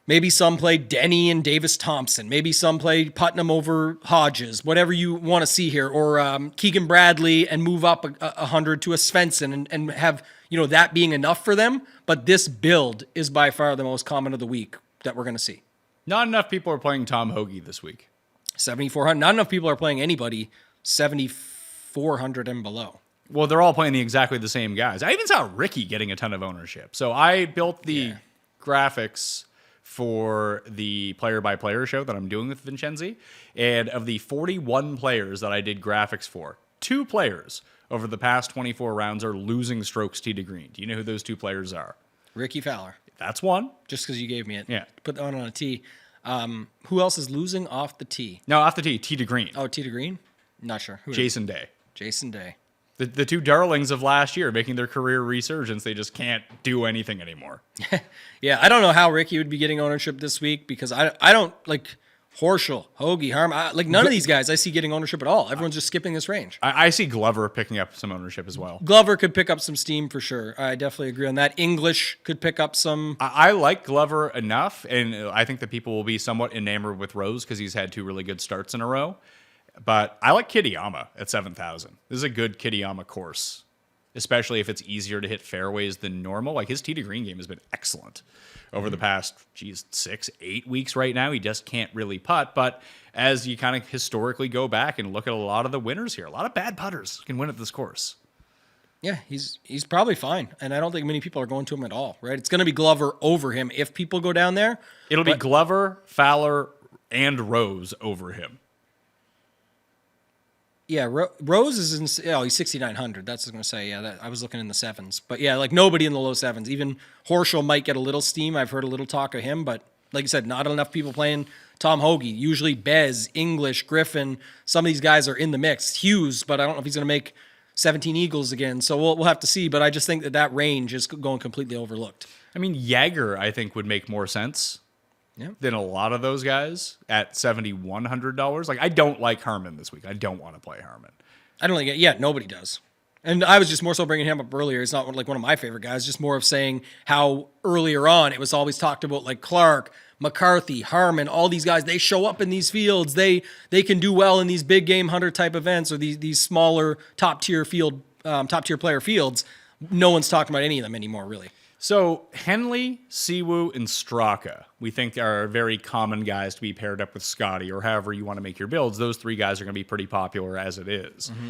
maybe some play Denny and Davis Thompson. Maybe some play Putnam over Hodges, whatever you want to see here. Or Keegan Bradley and move up 100 to a Svensson and have, that being enough for them. But this build is by far the most common of the week that we're going to see. Not enough people are playing Tom Hoagie this week. 7,400. Not enough people are playing anybody 7,400 and below. Well, they're all playing exactly the same guys. I even saw Ricky getting a ton of ownership. So I built the graphics for the player-by-player show that I'm doing with Vincenzi. And of the 41 players that I did graphics for, 2 players over the past 24 rounds are losing strokes tee to green. Do you know who those 2 players are? Ricky Fowler. That's one. Just because you gave me it. Yeah. Put that one on a tee. Who else is losing off the tee? No, off the tee, tee to green. Oh, tee to green? Not sure. Who Jason Day. Jason Day. The 2 darlings of last year making their career resurgence. They just can't do anything anymore. Yeah, I don't know how Ricky would be getting ownership this week because I don't like Horschel, Hoagie, Harm. None of these guys I see getting ownership at all. Everyone's just skipping this range. I see Glover picking up some ownership as well. Glover could pick up some steam for sure. I definitely agree on that. English could pick up some. I like Glover enough, and I think that people will be somewhat enamored with Rose because he's had 2 really good starts in a row. But I like Kitayama at 7,000. This is a good Kitayama course, especially if it's easier to hit fairways than normal. Like his tee to green game has been excellent over the past, 6-8 weeks right now. He just can't really putt. But as you kind of historically go back and look at a lot of the winners here, a lot of bad putters can win at this course. Yeah, he's probably fine. And I don't think many people are going to him at all, right? It's going to be Glover over him if people go down there. It'll be Glover, Fowler, and Rose over him. Yeah, Rose is in. Oh, he's 6,900. That's what I was going to say. Yeah, I was looking in the 7s, but yeah, like nobody in the low 7s. Even Horschel might get a little steam. I've heard a little talk of him, but like I said, not enough people playing Tom Hoagie. Usually Bez, English, Griffin. Some of these guys are in the mix. Hughes, but I don't know if he's going to make 17 eagles again. So we'll have to see. But I just think that range is going completely overlooked. I mean, Jaeger, I think, would make more sense than a lot of those guys at $7,100. Like, I don't like Harmon this week. I don't want to play Harmon. I don't like it. Yeah, nobody does. And I was just more so bringing him up earlier. It's not like one of my favorite guys, just more of saying how earlier on it was always talked about like Clark, McCarthy, Harmon, all these guys, they show up in these fields. They can do well in these big game hunter type events or these smaller top tier player fields. No one's talking about any of them anymore, really. So Henley, Siwoo, and Straka, we think are very common guys to be paired up with Scotty or however you want to make your builds. Those 3 guys are going to be pretty popular as it is. Mm-hmm.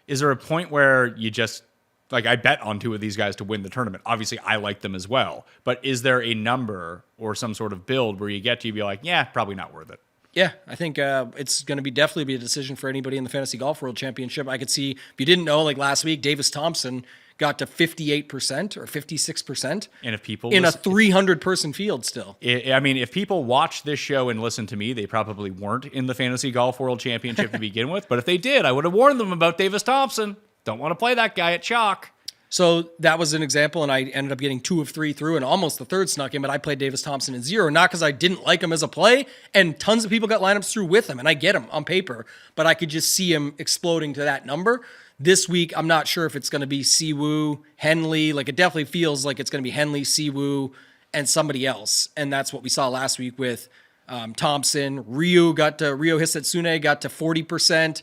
Is there a point where you just, like I bet on 2 of these guys to win the tournament? Obviously, I like them as well. But is there a number or some sort of build where you get to be like, yeah, probably not worth it? Yeah, I think it's going to definitely be a decision for anybody in the Fantasy Golf World Championship. I could see, if you didn't know, like last week, Davis Thompson got to 58% or 56%. And if people in a 300-person field still. I mean, if people watch this show and listen to me, they probably weren't in the Fantasy Golf World Championship to begin with. But if they did, I would have warned them about Davis Thompson. Don't want to play that guy at chalk. So that was an example, and I ended up getting 2 of 3 through, and almost the 3rd snuck in, but I played Davis Thompson in 0, not because I didn't like him as a play, and tons of people got lineups through with him, and I get him on paper, but I could just see him exploding to that number. This week, I'm not sure if it's going to be Siwoo, Henley. Like, it definitely feels like it's going to be Henley, Siwoo, and somebody else, and that's what we saw last week with Thompson. Ryo Hisetsune got to 40%.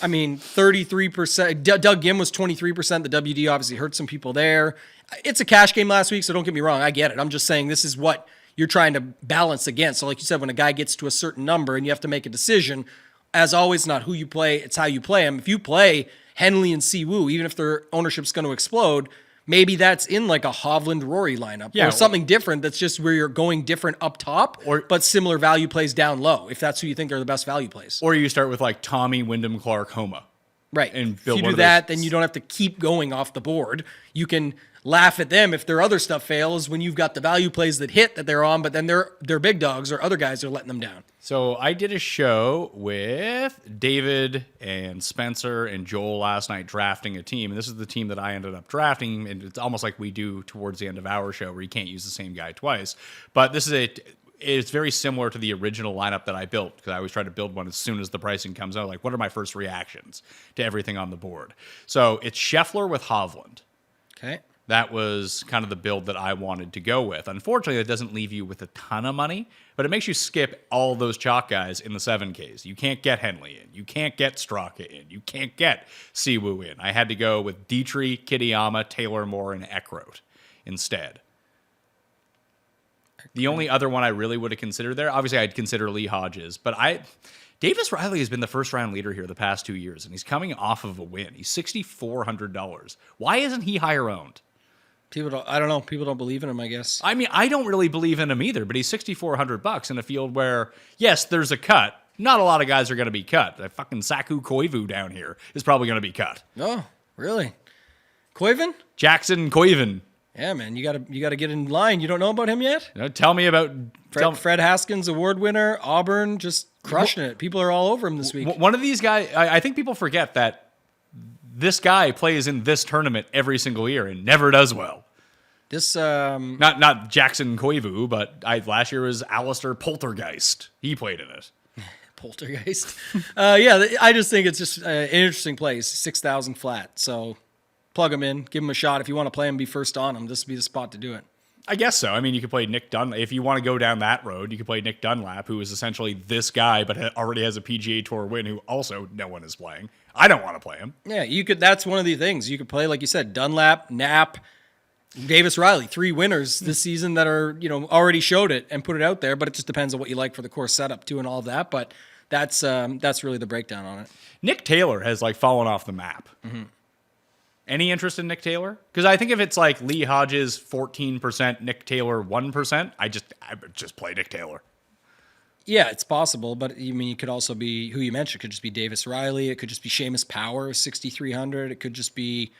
I mean, 33%. Doug Gim was 23%. The WD obviously hurt some people there. It's a cash game last week, so don't get me wrong. I get it. I'm just saying this is what you're trying to balance against. So like you said, when a guy gets to a certain number and you have to make a decision, as always, not who you play, it's how you play him. If you play Henley and Siwoo, even if their ownership's going to explode, maybe that's in like a Hovland Rory lineup or something different that's just where you're going different up top, but similar value plays down low, if that's who you think are the best value plays. Or you start with like Tommy, Wyndham Clark, Homa. Right. And if you do that, then you don't have to keep going off the board. You can laugh at them if their other stuff fails when you've got the value plays that hit that they're on, but then they're big dogs or other guys are letting them down. So I did a show with David and Spencer and Joel last night drafting a team. And this is the team that I ended up drafting. And it's almost like we do towards the end of our show where you can't use the same guy twice. But this is it's very similar to the original lineup that I built because I always try to build one as soon as the pricing comes out. Like, what are my first reactions to everything on the board? So it's Scheffler with Hovland. Okay. That was kind of the build that I wanted to go with. Unfortunately, that doesn't leave you with a ton of money, but it makes you skip all those chalk guys in the 7Ks. You can't get Henley in. You can't get Straka in. You can't get Siwoo in. I had to go with Dietrich, Kitayama, Taylor Moore, and Eckroat instead. The only other one I really would have considered there, obviously I'd consider Lee Hodges, but Davis Riley has been the first-round leader here the past 2 years, and he's coming off of a win. He's $6,400. Why isn't he higher owned? I don't know. People don't believe in him, I guess. I mean, I don't really believe in him either, but he's $6,400 in a field where, yes, there's a cut, not a lot of guys are going to be cut. Fucking Saku Koivu down here is probably going to be cut. Oh, really? Koivu? Jackson Koivu. Yeah, man, you gotta get in line. You don't know about him yet? Tell me about Fred Haskins, award winner, Auburn, just crushing it. People are all over him this week. One of these guys, I think people forget that this guy plays in this tournament every single year and never does well. This not Jackson Koivu, but last year was Alistair Poltergeist. He played in it. Poltergeist. Yeah, I just think it's just an interesting place. 6,000 flat. So plug him in, give him a shot. If you want to play him, be first on him. This would be the spot to do it. I guess so. I mean, you could play Nick Dunlap. If you want to go down that road, you could play Nick Dunlap, who is essentially this guy, but already has a PGA Tour win, who also no one is playing. I don't want to play him. Yeah, you could. That's one of the things. You could play, like you said, Dunlap, Knapp, Davis Riley, 3 winners this season that are, already showed it and put it out there, but it just depends on what you like for the course setup too and all of that. But that's really the breakdown on it. Nick Taylor has fallen off the map. Mm-hmm. Any interest in Nick Taylor? Because I think if it's like Lee Hodges 14%, Nick Taylor 1%, I just play Nick Taylor. Yeah, it's possible, but you could also be who you mentioned. It could just be Davis Riley. It could just be Seamus Power, 6,300. It could just be,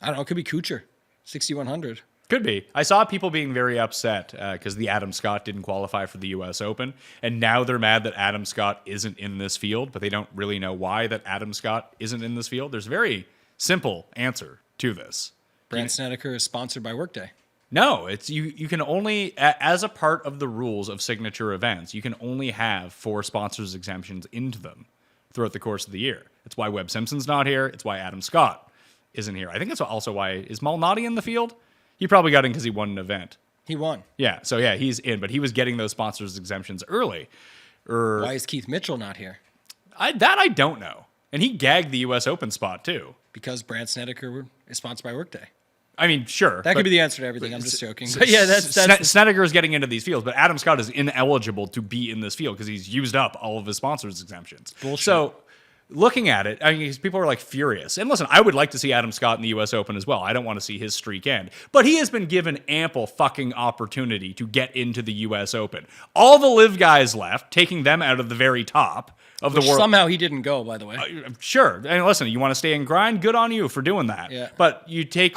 I don't know, it could be Kuchar, 6,100. Could be. I saw people being very upset because the Adam Scott didn't qualify for the U.S. Open, and now they're mad that Adam Scott isn't in this field, but they don't really know why that Adam Scott isn't in this field. There's a very simple answer to this. Brandt Snedeker is sponsored by Workday. No, it's you can only, as a part of the rules of signature events, you can only have 4 sponsors exemptions into them throughout the course of the year. It's why Webb Simpson's not here. It's why Adam Scott isn't here. I think that's also why, is Malnati in the field? He probably got in because he won an event. He won. Yeah, so yeah, he's in, but he was getting those sponsors exemptions early. Why is Keith Mitchell not here? I don't know. And he gagged the U.S. Open spot too. Because Brandt Snedeker is sponsored by Workday. I mean, sure. That could be the answer to everything. I'm just joking. But yeah, that's Snedeker is getting into these fields, but Adam Scott is ineligible to be in this field because he's used up all of his sponsors exemptions. Bullshit. So looking at it, I mean, people are furious. And listen, I would like to see Adam Scott in the U.S. Open as well. I don't want to see his streak end. But he has been given ample fucking opportunity to get into the U.S. Open. All the live guys left, taking them out of the very top of the world. Somehow he didn't go, by the way. Sure. And listen, you want to stay and grind? Good on you for doing that. Yeah. But you take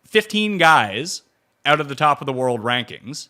15 guys out of the top of the world rankings,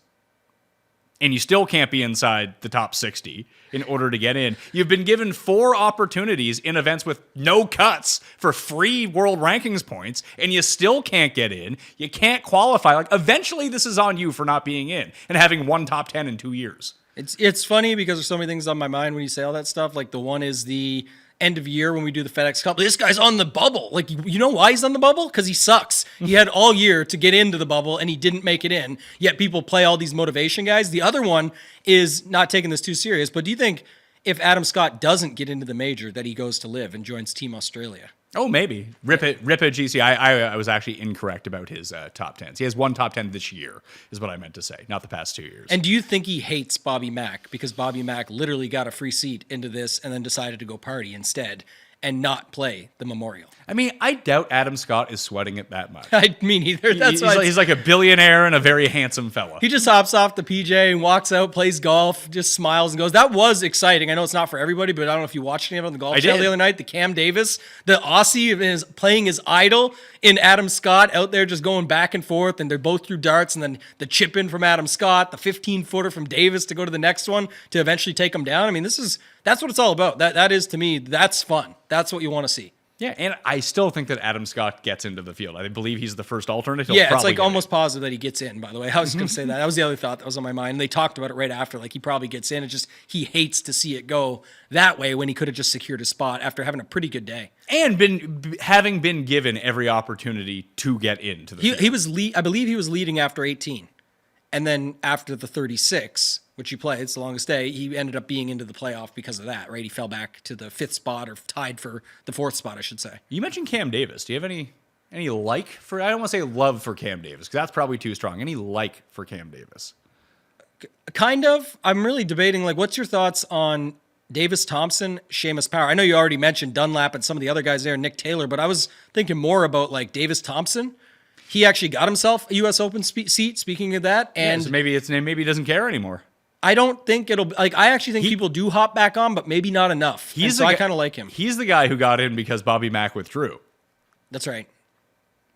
and you still can't be inside the top 60 in order to get in. You've been given 4 opportunities in events with no cuts for free world rankings points, and you still can't get in. You can't qualify. Eventually this is on you for not being in and having 1 top 10 in 2 years. It's funny because there's so many things on my mind when you say all that stuff. The one is the end of year when we do the FedEx Cup. This guy's on the bubble. You know why he's on the bubble? Because he sucks. He had all year to get into the bubble and he didn't make it in. Yet people play all these motivation guys. The other one is not taking this too serious. But do you think if Adam Scott doesn't get into the major that he goes to live and joins Team Australia? Oh, maybe. Rip it, GC. I was actually incorrect about his top 10s. He has 1 top 10 this year, is what I meant to say, not the past 2 years. And do you think he hates Bobby Mack because Bobby Mack literally got a free seat into this and then decided to go party instead and not play the Memorial? I mean, I doubt Adam Scott is sweating it that much. I mean, either. He's like a billionaire and a very handsome fella. He just hops off the PJ and walks out, plays golf, just smiles and goes. That was exciting. I know it's not for everybody, but I don't know if you watched any of it on the golf channel the other night. The Cam Davis, the Aussie is playing his idol in Adam Scott out there just going back and forth, and they're both through darts, and then the chip in from Adam Scott, the 15-footer from Davis to go to the next one to eventually take him down. I mean, that's what it's all about. That is, to me, that's fun. That's what you want to see. Yeah, and I still think that Adam Scott gets into the field. I believe he's the first alternate. Yeah, it's almost positive that he gets in, by the way. I was going to say that. That was the other thought that was on my mind. And they talked about it right after. He probably gets in. It's just he hates to see it go that way when he could have just secured a spot after having a pretty good day. And having been given every opportunity to get into the field. I believe he was leading after 18. And then after the 36, which he played, it's the longest day, he ended up being into the playoff because of that, right? He fell back to the 5th spot, or tied for the 4th spot, I should say. You mentioned Cam Davis. Do you have any like for, I don't want to say love for Cam Davis, because that's probably too strong. Any like for Cam Davis? Kind of. I'm really debating, what's your thoughts on Davis Thompson, Seamus Power? I know you already mentioned Dunlap and some of the other guys there, Nick Taylor, but I was thinking more about, Davis Thompson. He actually got himself a U.S. Open seat, speaking of that. And so maybe he doesn't care anymore. I don't think it'll like. I actually think people do hop back on, but maybe not enough. I kind of like him. He's the guy who got in because Bobby Mack withdrew. That's right.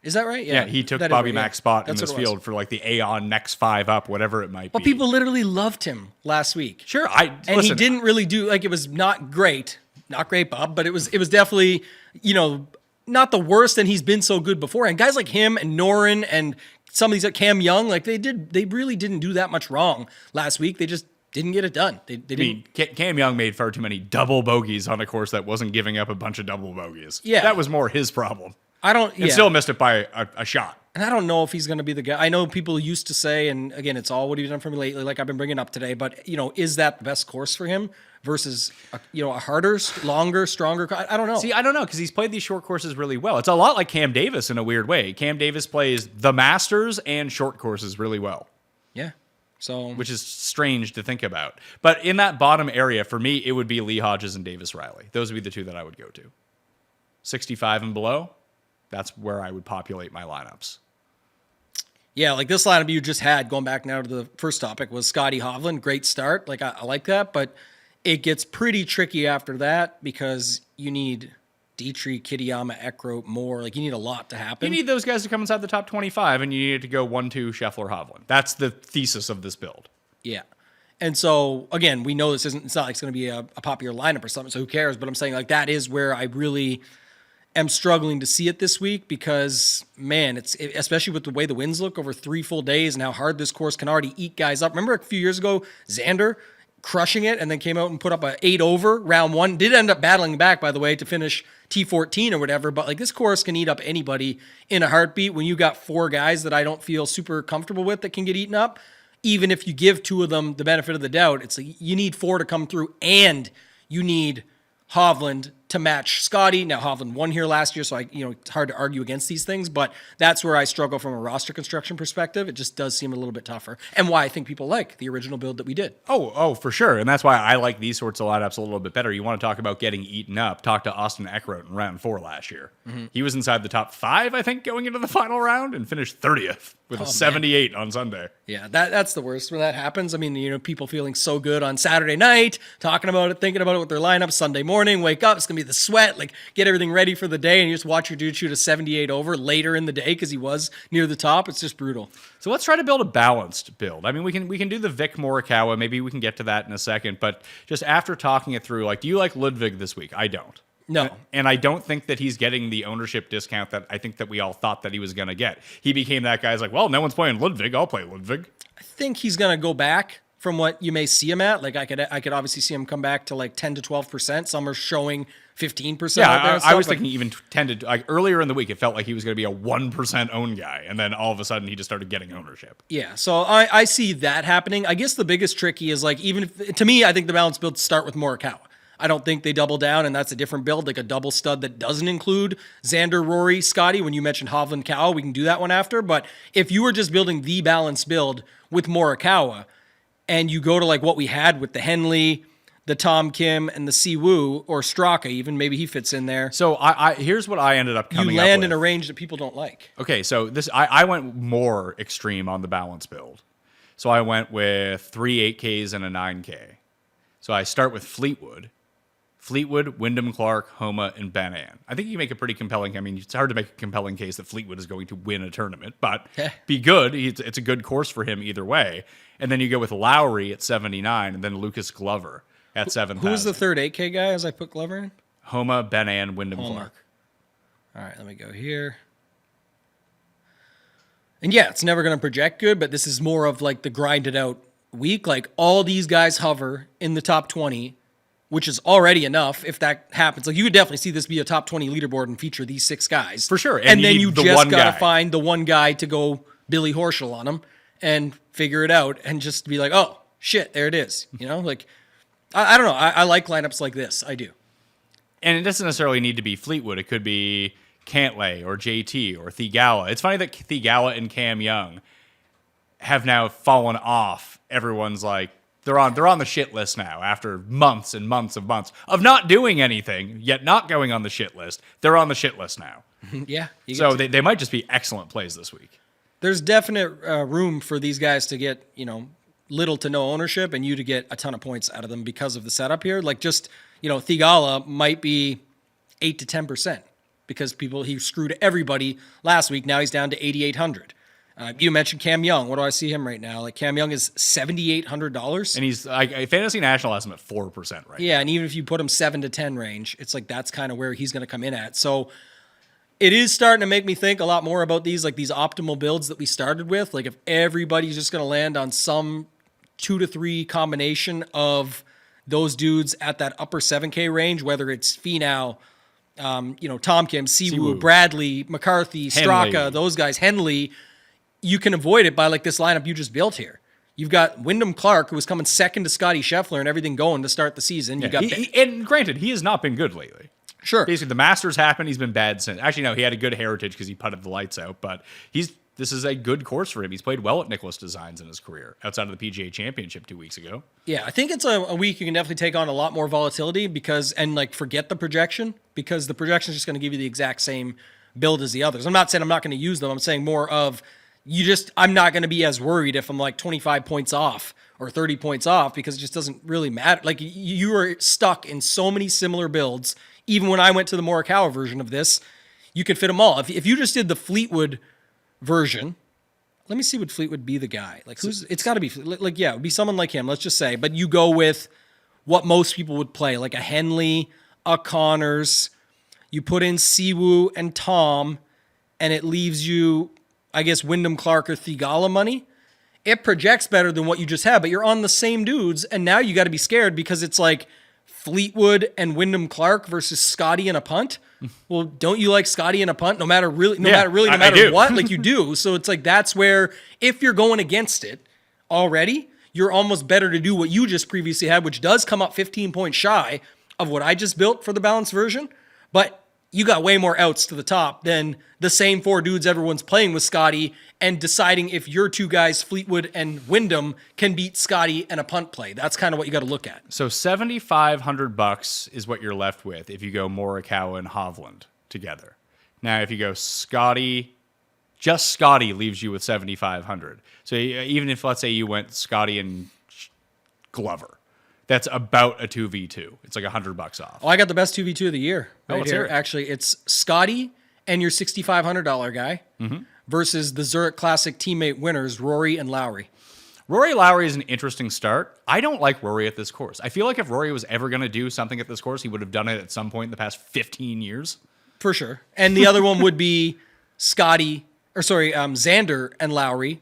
Is that right? Yeah, he took Bobby Mack's spot in this field for like the Aeon next 5 up, whatever it might be. But people literally loved him last week. Sure, he didn't really do like it was not great, Bob, but it was definitely not the worst, and he's been so good before. And guys like him and Norin and some of these like Cam Young, like they really didn't do that much wrong last week. They just didn't get it done. They didn't. I mean, Cam Young made far too many double bogeys on a course that wasn't giving up a bunch of double bogeys. Yeah, that was more his problem. And still missed it by a shot. And I don't know if he's going to be the guy. I know people used to say, and again, it's all what he's done for me lately, like I've been bringing up today. But is that the best course for him versus a harder, longer, stronger? I don't know. See, I don't know because he's played these short courses really well. It's a lot like Cam Davis in a weird way. Cam Davis plays the Masters and short courses really well. Yeah. So, which is strange to think about. But in that bottom area, for me, it would be Lee Hodges and Davis Riley. Those would be the two that I would go to. 65 and below. That's where I would populate my lineups. Yeah, like this lineup you just had, going back now to the first topic, was Scotty Hovland. Great start. Like I like that, but it gets pretty tricky after that because you need Dietrich, Kitayama, Ekro, Moore. Like you need a lot to happen. You need those guys to come inside the top 25, and you need to go 1-2 Scheffler Hovland. That's the thesis of this build. Yeah. And so, again, we know it's not like it's going to be a popular lineup or something, so who cares? But I'm saying like that is where I really am struggling to see it this week because, man, especially with the way the winds look over 3 full days and how hard this course can already eat guys up. Remember a few years ago, Xander crushing it and then came out and put up a 8 over round 1. Did end up battling back, by the way, to finish T14 or whatever. But like this course can eat up anybody in a heartbeat when you got 4 guys that I don't feel super comfortable with that can get eaten up. Even if you give 2 of them the benefit of the doubt, it's like you need 4 to come through and you need Hovland to match Scotty. Now Hovland won here last year, so it's hard to argue against these things, but that's where I struggle from a roster construction perspective. It just does seem a little bit tougher, and why I think people like the original build that we did. Oh, for sure, and that's why I like these sorts of lineups a little bit better. You want to talk about getting eaten up? Talk to Austin Eckroat in round 4 last year. Mm-hmm. He was inside the top 5, I think, going into the final round, and finished 30th with a 78 on Sunday. Yeah, that's the worst when that happens. I mean, people feeling so good on Saturday night, talking about it, thinking about it with their lineup. Sunday morning, wake up, it's gonna be the sweat, like get everything ready for the day, and you just watch your dude shoot a 78 over later in the day because he was near the top. It's just brutal. So let's try to build a balanced build. I mean, we can do the Vic Morikawa. Maybe we can get to that in a second. But just after talking it through, like, do you like Ludwig this week? I don't. No. And I don't think that he's getting the ownership discount that I think that we all thought that he was going to get. He became that guy's like, well, no one's playing Ludwig. I'll play Ludwig. I think he's going to go back from what you may see him at. Like I could obviously see him come back to like 10 to 12%. Some are showing 15%. Yeah, I was thinking even 10 to like earlier in the week, it felt like he was going to be a 1% own guy. And then all of a sudden he just started getting ownership. Yeah. So I see that happening. I guess the biggest tricky is like, even if, to me, I think the balanced builds start with Morikawa. I don't think they double down, and that's a different build, like a double stud that doesn't include Xander, Rory, Scotty. When you mentioned Hovland, Cow, we can do that one after. But if you were just building the balanced build with Morikawa, and you go to like what we had with the Henley, the Tom Kim, and the Siwoo, or Straka even, maybe he fits in there. So I here's what I ended up coming up with. You land in a range that people don't like. Okay, so I went more extreme on the balance build. So I went with 3 8Ks and a 9K. So I start with Fleetwood, Wyndham Clark, Homa, and Ben An. I think you can make a pretty compelling. I mean, it's hard to make a compelling case that Fleetwood is going to win a tournament, but be good. It's a good course for him either way. And then you go with Lowry at 79, and then Lucas Glover at 7,000. Who's the third 8K guy as I put Glover in? Homa, Ben An, Wyndham Clark. All right, let me go here. And yeah, it's never going to project good, but this is more of like the grinded out week. Like all these guys hover in the top 20, which is already enough if that happens. Like you could definitely see this be a top 20 leaderboard and feature these 6 guys. For sure. And then you just got to find the one guy to go Billy Horschel on him and figure it out and just be like, oh, shit, there it is. Like, I don't know. I like lineups like this. I do. And it doesn't necessarily need to be Fleetwood. It could be Cantlay or JT or Thigala. It's funny that Thigala and Cam Young have now fallen off. Everyone's like, they're on the shit list now after months and months of not doing anything, yet not going on the shit list. They're on the shit list now. Yeah. So they might just be excellent plays this week. There's definite room for these guys to get, little to no ownership and you to get a ton of points out of them because of the setup here. Like just, Thigala might be 8 to 10% because he screwed everybody last week. Now he's down to 8,800. You mentioned Cam Young. What do I see him right now? Like Cam Young is $7,800. And he's like Fantasy National has him at 4% right Yeah, and even if you put him 7 to 10 range, it's like that's kind of where he's going to come in at. So it is starting to make me think a lot more about these optimal builds that we started with. Like if everybody's just going to land on some 2 to 3 combination of those dudes at that upper 7K range, whether it's Finau, Tom Kim, Siwoo, Bradley, McCarthy, Straka, those guys, Henley, you can avoid it by like this lineup you just built here. You've got Wyndham Clark, who was coming second to Scotty Scheffler and everything going to start the season. You got and granted, he has not been good lately. Sure. Basically, the Masters happened. He's been bad since. Actually, no, he had a good heritage because he putted the lights out. But this is a good course for him. He's played well at Nicklaus Designs in his career, outside of the PGA Championship 2 weeks ago. Yeah, I think it's a week you can definitely take on a lot more volatility forget the projection because the projection is just going to give you the exact same build as the others. I'm not saying I'm not going to use them. I'm saying more of I'm not going to be as worried if I'm like 25 points off or 30 points off because it just doesn't really matter. Like you are stuck in so many similar builds. Even when I went to the Morikawa version of this, you could fit them all. If you just did the Fleetwood version, let me see, would Fleetwood be the guy? Like it's got to be it would be someone like him, let's just say. But you go with what most people would play, like a Henley, a Connors. You put in Siwoo and Tom, and it leaves you, I guess, Wyndham Clark or Thigala money. It projects better than what you just had, but you're on the same dudes, and now you got to be scared because it's like Fleetwood and Wyndham Clark versus Scotty and a punt. Well, don't you like Scotty and a punt no matter what? Like you do. So it's like that's where if you're going against it already, you're almost better to do what you just previously had, which does come up 15 points shy of what I just built for the balanced version. But you got way more outs to the top than the same 4 dudes everyone's playing with Scotty and deciding if your 2 guys, Fleetwood and Wyndham, can beat Scotty and a punt play. That's kind of what you got to look at. So $7,500 is what you're left with if you go Morikawa and Hovland together. Now, if you go Scotty, just Scotty leaves you with $7,500. So even if, let's say, you went Scotty and Glover, that's about a 2v2. It's like $100 off. Oh, I got the best 2v2 of the year right let's here. hear it. Actually, it's Scotty and your $6,500 guy versus the Zurich Classic teammate winners, Rory and Lowry. Rory Lowry is an interesting start. I don't like Rory at this course. I feel like if Rory was ever going to do something at this course, he would have done it at some point in the past 15 years. For sure. And the other one would be Xander and Lowry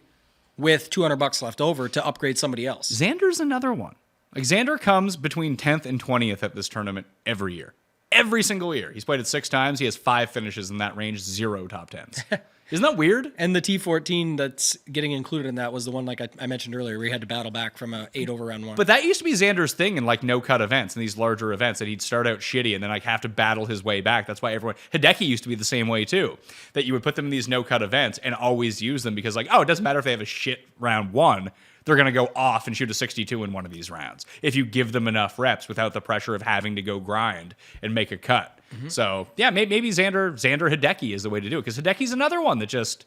with $200 left over to upgrade somebody else. Xander's another one. Like Xander comes between 10th and 20th at this tournament every year. Every single year. He's played it 6 times. He has 5 finishes in that range, 0 top 10s. Isn't that weird? And the T14 that's getting included in that was the one like I mentioned earlier where he had to battle back from a 8 over round 1. But that used to be Xander's thing in like no-cut events and these larger events that he'd start out shitty and then like have to battle his way back. That's why Hideki used to be the same way too. That you would put them in these no-cut events and always use them because like, it doesn't matter if they have a shit round 1. They're going to go off and shoot a 62 in one of these rounds if you give them enough reps without the pressure of having to go grind and make a cut. So, yeah, maybe Xander Hideki is the way to do it because Hideki's another one that just...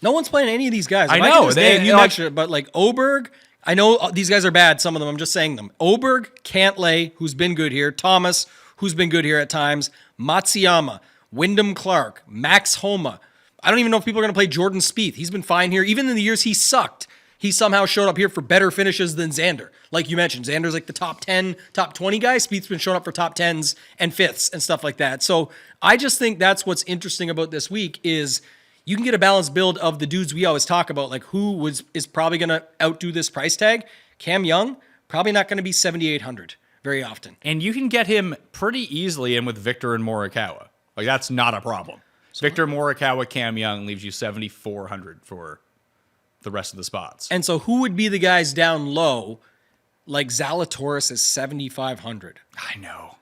No one's playing any of these guys. I know. You mentioned it, but like Oberg, I know these guys are bad, some of them. I'm just saying them. Oberg, Cantlay, who's been good here. Thomas, who's been good here at times. Matsuyama, Wyndham Clark, Max Homa. I don't even know if people are going to play Jordan Spieth. He's been fine here. Even in the years he sucked, he somehow showed up here for better finishes than Xander. Like you mentioned, Xander's like the top 10, top 20 guy. Spieth's been showing up for top 10s and 5ths and stuff like that. So I just think that's what's interesting about this week is you can get a balanced build of the dudes we always talk about, like who is probably going to outdo this price tag. Cam Young, probably not going to be 7,800 very often. And you can get him pretty easily in with Victor and Morikawa. Like that's not a problem. So, Victor Morikawa, Cam Young leaves you 7,400 for the rest of the spots. And so who would be the guys down low? Like Zalatoris is 7,500. I know.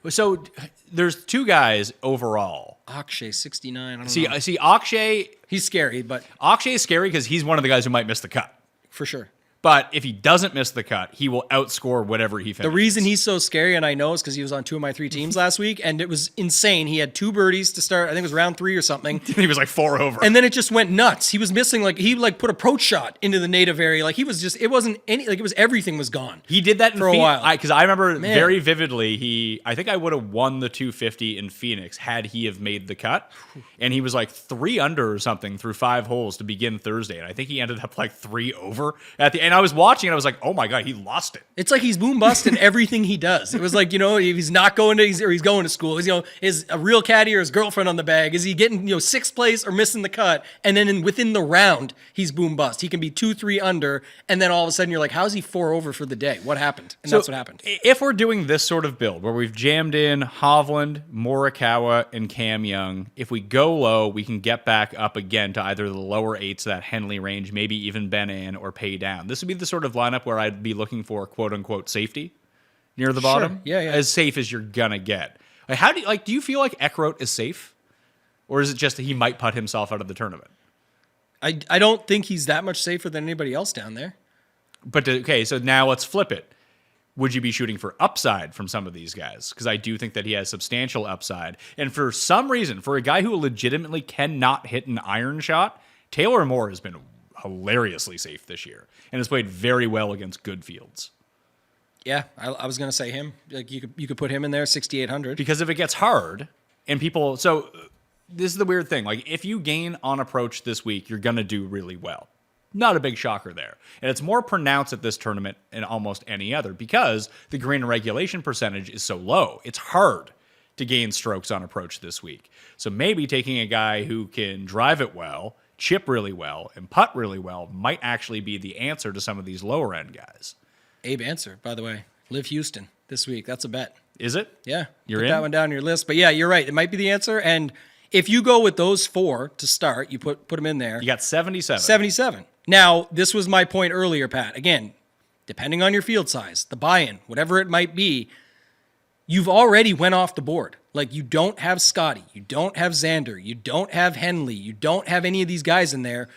So there's 2 guys overall. Akshay 69. I don't See, know. Akshay. He's scary, but Akshay is scary because he's one of the guys who might miss the cut. for sure. But if he doesn't miss the cut, he will outscore whatever he finishes. The reason he's so scary, and I know, is because he was on 2 of my 3 teams last week, and it was insane. He had 2 birdies to start. I think it was round 3 or something. he was like 4 over. And then it just went nuts. He was missing, he put approach shot into the native area. Like, he was just, it wasn't any, it was everything was gone. He did that for a while. Because I remember very vividly, I think I would have won the 250 in Phoenix had he have made the cut. And he was like 3 under or something through 5 holes to begin Thursday. And I think he ended up like 3 over at the end. I was watching and I was like, oh my God, he lost it. It's like he's boom bust in everything he does. It was like, if he's not going to, or he's going to school, is a real caddy or his girlfriend on the bag? Is he getting, 6th place or missing the cut? And then within the round, he's boom bust. He can be 2-3 under. And then all of a sudden you're like, how's he 4 over for the day? What happened? And that's what happened. If we're doing this sort of build where we've jammed in Hovland, Morikawa, and Cam Young, if we go low, we can get back up again to either the lower 8s, that Henley range, maybe even Ben An, or pay down. This would be the sort of lineup where I'd be looking for quote unquote safety near the bottom. Yeah. As safe as you're gonna get. Do you feel like Eckroat is safe? Or is it just that he might putt himself out of the tournament? I don't think he's that much safer than anybody else down there. But okay, so now let's flip it. Would you be shooting for upside from some of these guys? Because I do think that he has substantial upside. And for some reason, for a guy who legitimately cannot hit an iron shot, Taylor Moore has been hilariously safe this year and has played very well against good fields. Yeah, I was going to say him. Like you could put him in there, 6,800. Because if it gets hard and people... So this is the weird thing. Like if you gain on approach this week, you're going to do really well. Not a big shocker there. And it's more pronounced at this tournament than almost any other because the green regulation percentage is so low. It's hard to gain strokes on approach this week. So maybe taking a guy who can drive it well, chip really well, and putt really well might actually be the answer to some of these lower end guys. Abe Answer, by the way. Live Houston this week. That's a bet. Is it? Yeah. You're put in? that one down on your list. But yeah, you're right. It might be the answer. And if you go with those 4 to start, you put them in there. You got 77. 77. Now, this was my point earlier, Pat. Again, depending on your field size, the buy-in, whatever it might be, you've already went off the board. Like, you don't have Scotty. You don't have Xander. You don't have Henley. You don't have any of these guys in there.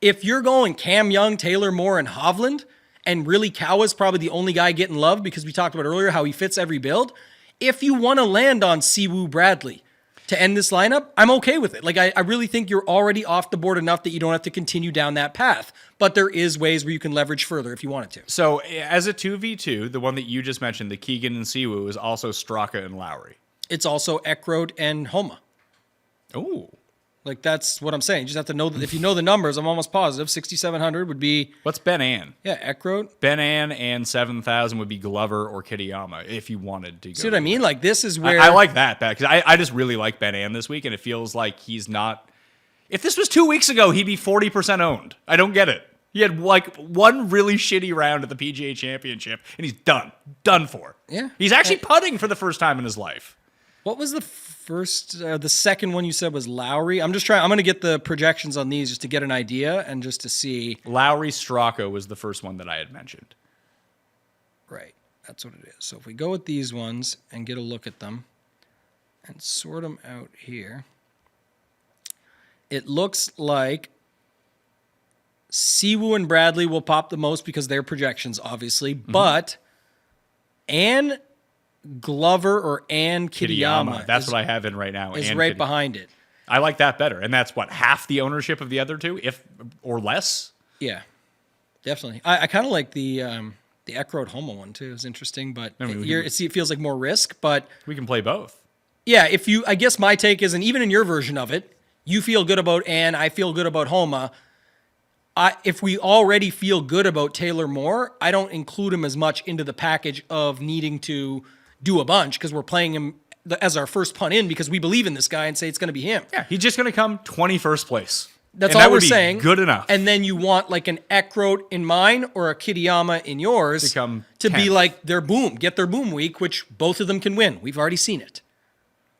If you're going Cam Young, Taylor Moore, and Hovland, and really Kawa's probably the only guy getting love because we talked about earlier how he fits every build, if you want to land on Siwoo Bradley to end this lineup, I'm okay with it. Like, I really think you're already off the board enough that you don't have to continue down that path. But there is ways where you can leverage further if you wanted to. So, as a 2v2, the one that you just mentioned, the Keegan and Siwoo, is also Straka and Lowry. It's also Eckroat and Homa. Ooh. Like, that's what I'm saying. You just have to know that if you know the numbers, I'm almost positive 6,700 would be... What's Ben An? Yeah, Eckroat. Ben An and 7,000 would be Glover or Kitayama if you wanted to go. See what I mean? Like, this is where... I like that, because I just really like Ben An this week, and it feels like he's not... If this was 2 weeks ago, he'd be 40% owned. I don't get it. He had, like, one really shitty round at the PGA Championship, and he's done. Done for. Yeah. He's actually putting for the first time in his life. What was the second one you said was Lowry? I'm going to get the projections on these just to get an idea and just to see. Lowry Straka was the first one that I had mentioned. Right. That's what it is. So if we go with these ones and get a look at them and sort them out here, it looks like Siwoo and Bradley will pop the most because they're projections, obviously, but Glover or Kitayama. That's what I have in right now. Is right behind it. I like that better. And that's what, half the ownership of the other two, if or less? Yeah, definitely. I kind of like the Eckroat Homa one too. It's interesting, but it feels like more risk. But we can play both. Yeah, I guess my take is, and even in your version of it, you feel good about Ann, I feel good about Homa. If we already feel good about Taylor Moore, I don't include him as much into the package of needing to do a bunch because we're playing him as our first punt in because we believe in this guy and say it's going to be him. Yeah, he's just going to come 21st place. That's all we're saying. Good enough. And then you want like an Eckroat in mine or a Kitayama in yours to be like their boom, get their boom week, which both of them can win. We've already seen it.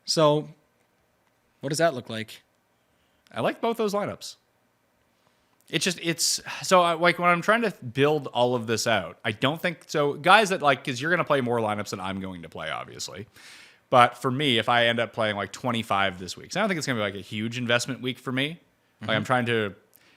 So what does that look like? I like both those lineups. Like when I'm trying to build all of this out, I don't think so. Guys that because you're going to play more lineups than I'm going to play, obviously. But for me, if I end up playing like 25 this week, so I don't think it's going to be like a huge investment week for me. Like I'm trying to,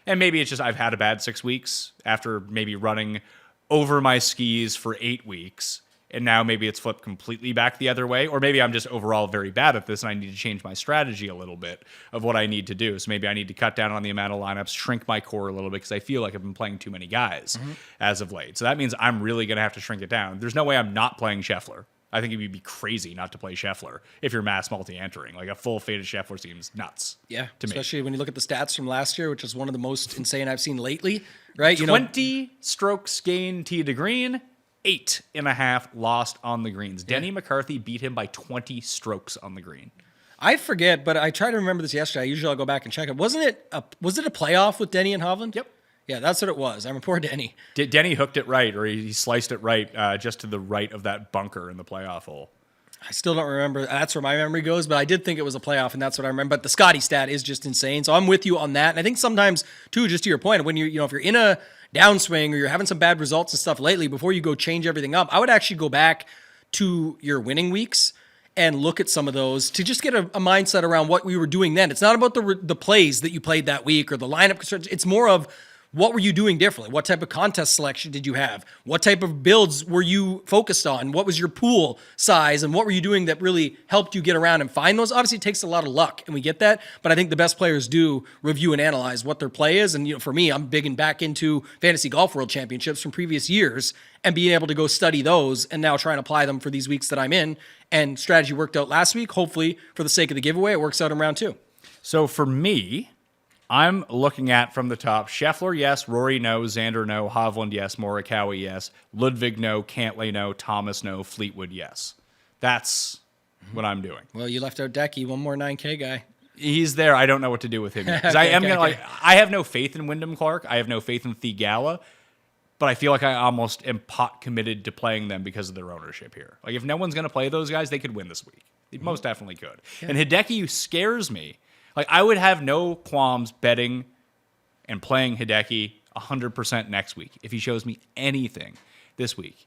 And maybe it's just I've had a bad 6 weeks after maybe running over my skis for 8 weeks. And now maybe it's flipped completely back the other way. Or maybe I'm just overall very bad at this and I need to change my strategy a little bit of what I need to do. So maybe I need to cut down on the amount of lineups, shrink my core a little bit because I feel like I've been playing too many guys as of late. So that means I'm really going to have to shrink it down. There's no way I'm not playing Scheffler. I think it would be crazy not to play Scheffler if you're mass multi-entering. Like a full faded Scheffler seems nuts. Yeah, to me. especially when you look at the stats from last year, which is one of the most insane I've seen lately, right? 20 strokes gained tee to green, 8.5 lost on the greens. Denny McCarthy beat him by 20 strokes on the green. I forget, but I tried to remember this yesterday. Usually I'll go back and check it. Was it a playoff with Denny and Hovland? Yep. Yeah, that's what it was. I'm poor Denny. Denny hooked it right, or he sliced it right just to the right of that bunker in the playoff hole. I still don't remember. That's where my memory goes, but I did think it was a playoff, and that's what I remember. But the Scotty stat is just insane. So I'm with you on that. And I think sometimes, too, just to your point, when if you're in a downswing or you're having some bad results and stuff lately, before you go change everything up, I would actually go back to your winning weeks and look at some of those to just get a mindset around what we were doing then. It's not about the plays that you played that week or the lineup. It's more of what were you doing differently? What type of contest selection did you have? What type of builds were you focused on? What was your pool size? And what were you doing that really helped you get around and find those? Obviously, it takes a lot of luck, and we get that. But I think the best players do review and analyze what their play is. And for me, I'm bigging back into Fantasy Golf World Championships from previous years and being able to go study those and now try and apply them for these weeks that I'm in. And strategy worked out last week. Hopefully, for the sake of the giveaway, it works out in round 2. So for me, I'm looking at from the top, Scheffler, yes. Rory, no. Xander, no. Hovland, yes. Morikawa, yes. Ludwig, no. Cantlay, no. Thomas, no. Fleetwood, yes. That's what I'm doing. Well, you left out Decky, one more 9K guy. He's there. I don't know what to do with him. Because I have no faith in Wyndham Clark. I have no faith in Theegala. But I feel like I almost am pot committed to playing them because of their ownership here. Like if no one's going to play those guys, they could win this week. They most definitely could. Yeah. And Hideki scares me. Like, I would have no qualms betting and playing Hideki 100% next week if he shows me anything this week.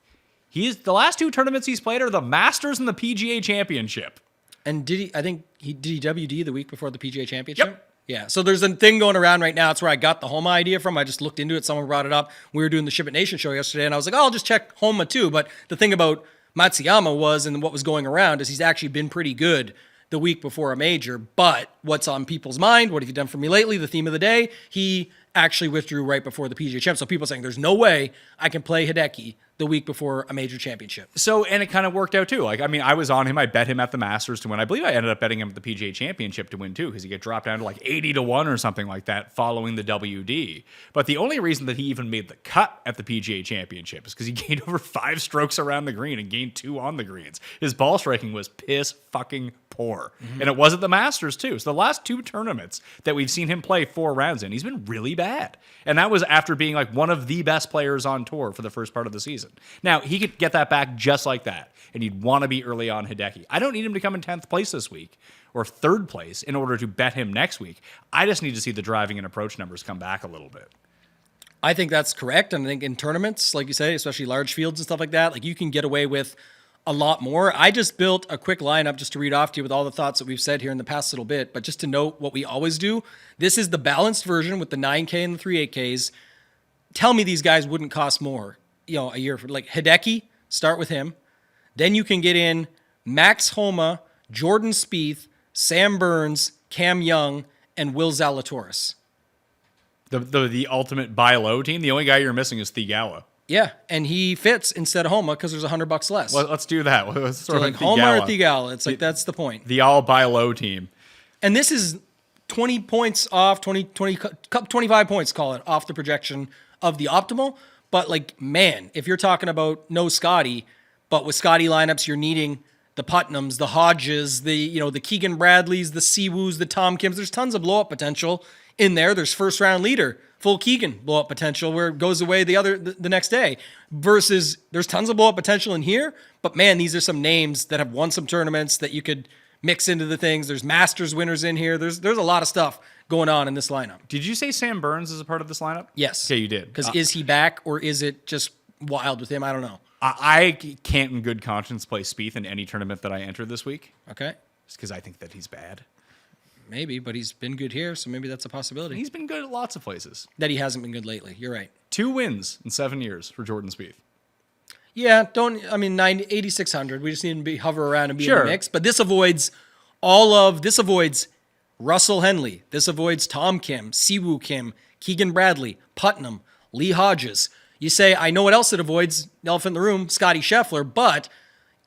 The last 2 tournaments he's played are the Masters and the PGA Championship. And did he WD the week before the PGA Championship? Yep. Yeah, so there's a thing going around right now. It's where I got the Homa idea from. I just looked into it. Someone brought it up. We were doing the Ship It Nation show yesterday, and I was like, I'll just check Homa too. But the thing about Matsuyama was, and what was going around, is he's actually been pretty good the week before a major. But what's on people's mind? What have you done for me lately? The theme of the day, he actually withdrew right before the PGA Champ. So people saying there's no way I can play Hideki the week before a major championship. So, and it kind of worked out too. Like, I mean, I was on him. I bet him at the Masters to win. I believe I ended up betting him at the PGA Championship to win too, because he got dropped down to like 80-1 or something like that following the WD. But the only reason that he even made the cut at the PGA Championship is because he gained over 5 strokes around the green and gained 2 on the greens. His ball striking was piss fucking poor. And it was at the Masters too. So the last 2 tournaments that we've seen him play 4 rounds in, he's been really bad. And that was after being like one of the best players on tour for the first part of the season. Now, he could get that back just like that, and you'd want to be early on Hideki. I don't need him to come in 10th place this week or 3rd place in order to bet him next week. I just need to see the driving and approach numbers come back a little bit. I think that's correct. And I think in tournaments, like you say, especially large fields and stuff like that, like you can get away with a lot more. I just built a quick lineup just to read off to you with all the thoughts that we've said here in the past little bit, but just to note what we always do. This is the balanced version with the 9K and the 3/8Ks. Tell me these guys wouldn't cost more, a year for like Hideki, start with him. Then you can get in Max Homa, Jordan Spieth, Sam Burns, Cam Young, and Will Zalatoris. The ultimate buy low team. The only guy you're missing is Theegala. Yeah, and he fits instead of Homa because there's $100 less. Well, let's do that. Let's so like Homa or Theegala. It's like that's the point. The all buy low team. And this is 20 points off, 25 points, call it, off the projection of the optimal. But like, man, if you're talking about no Scotty, but with Scotty lineups, you're needing the Putnams, the Hodges, the Keegan Bradleys, the Siwoos, the Tom Kims. There's tons of blow up potential in there. There's first round leader, full Keegan blow up potential where it goes away the next day. Versus there's tons of blow up potential in here. But man, these are some names that have won some tournaments that you could mix into the things. There's Masters winners in here. There's a lot of stuff going on in this lineup. Did you say Sam Burns is a part of this lineup? Yes. Okay, you did. Because is he back or is it just wild with him? I don't know. I can't in good conscience play Spieth in any tournament that I enter this week. Okay. Just because I think that he's bad. Maybe, but he's been good here, so maybe that's a possibility. He's been good at lots of places. That he hasn't been good lately. You're right. 2 wins in 7 years for Jordan Spieth. Yeah, 8,600. We just need to hover around and be in Sure. the mix. But this avoids Russell Henley. This avoids Tom Kim, Siwoo Kim, Keegan Bradley, Putnam, Lee Hodges. You say, I know what else it avoids, elephant in the room, Scotty Scheffler. But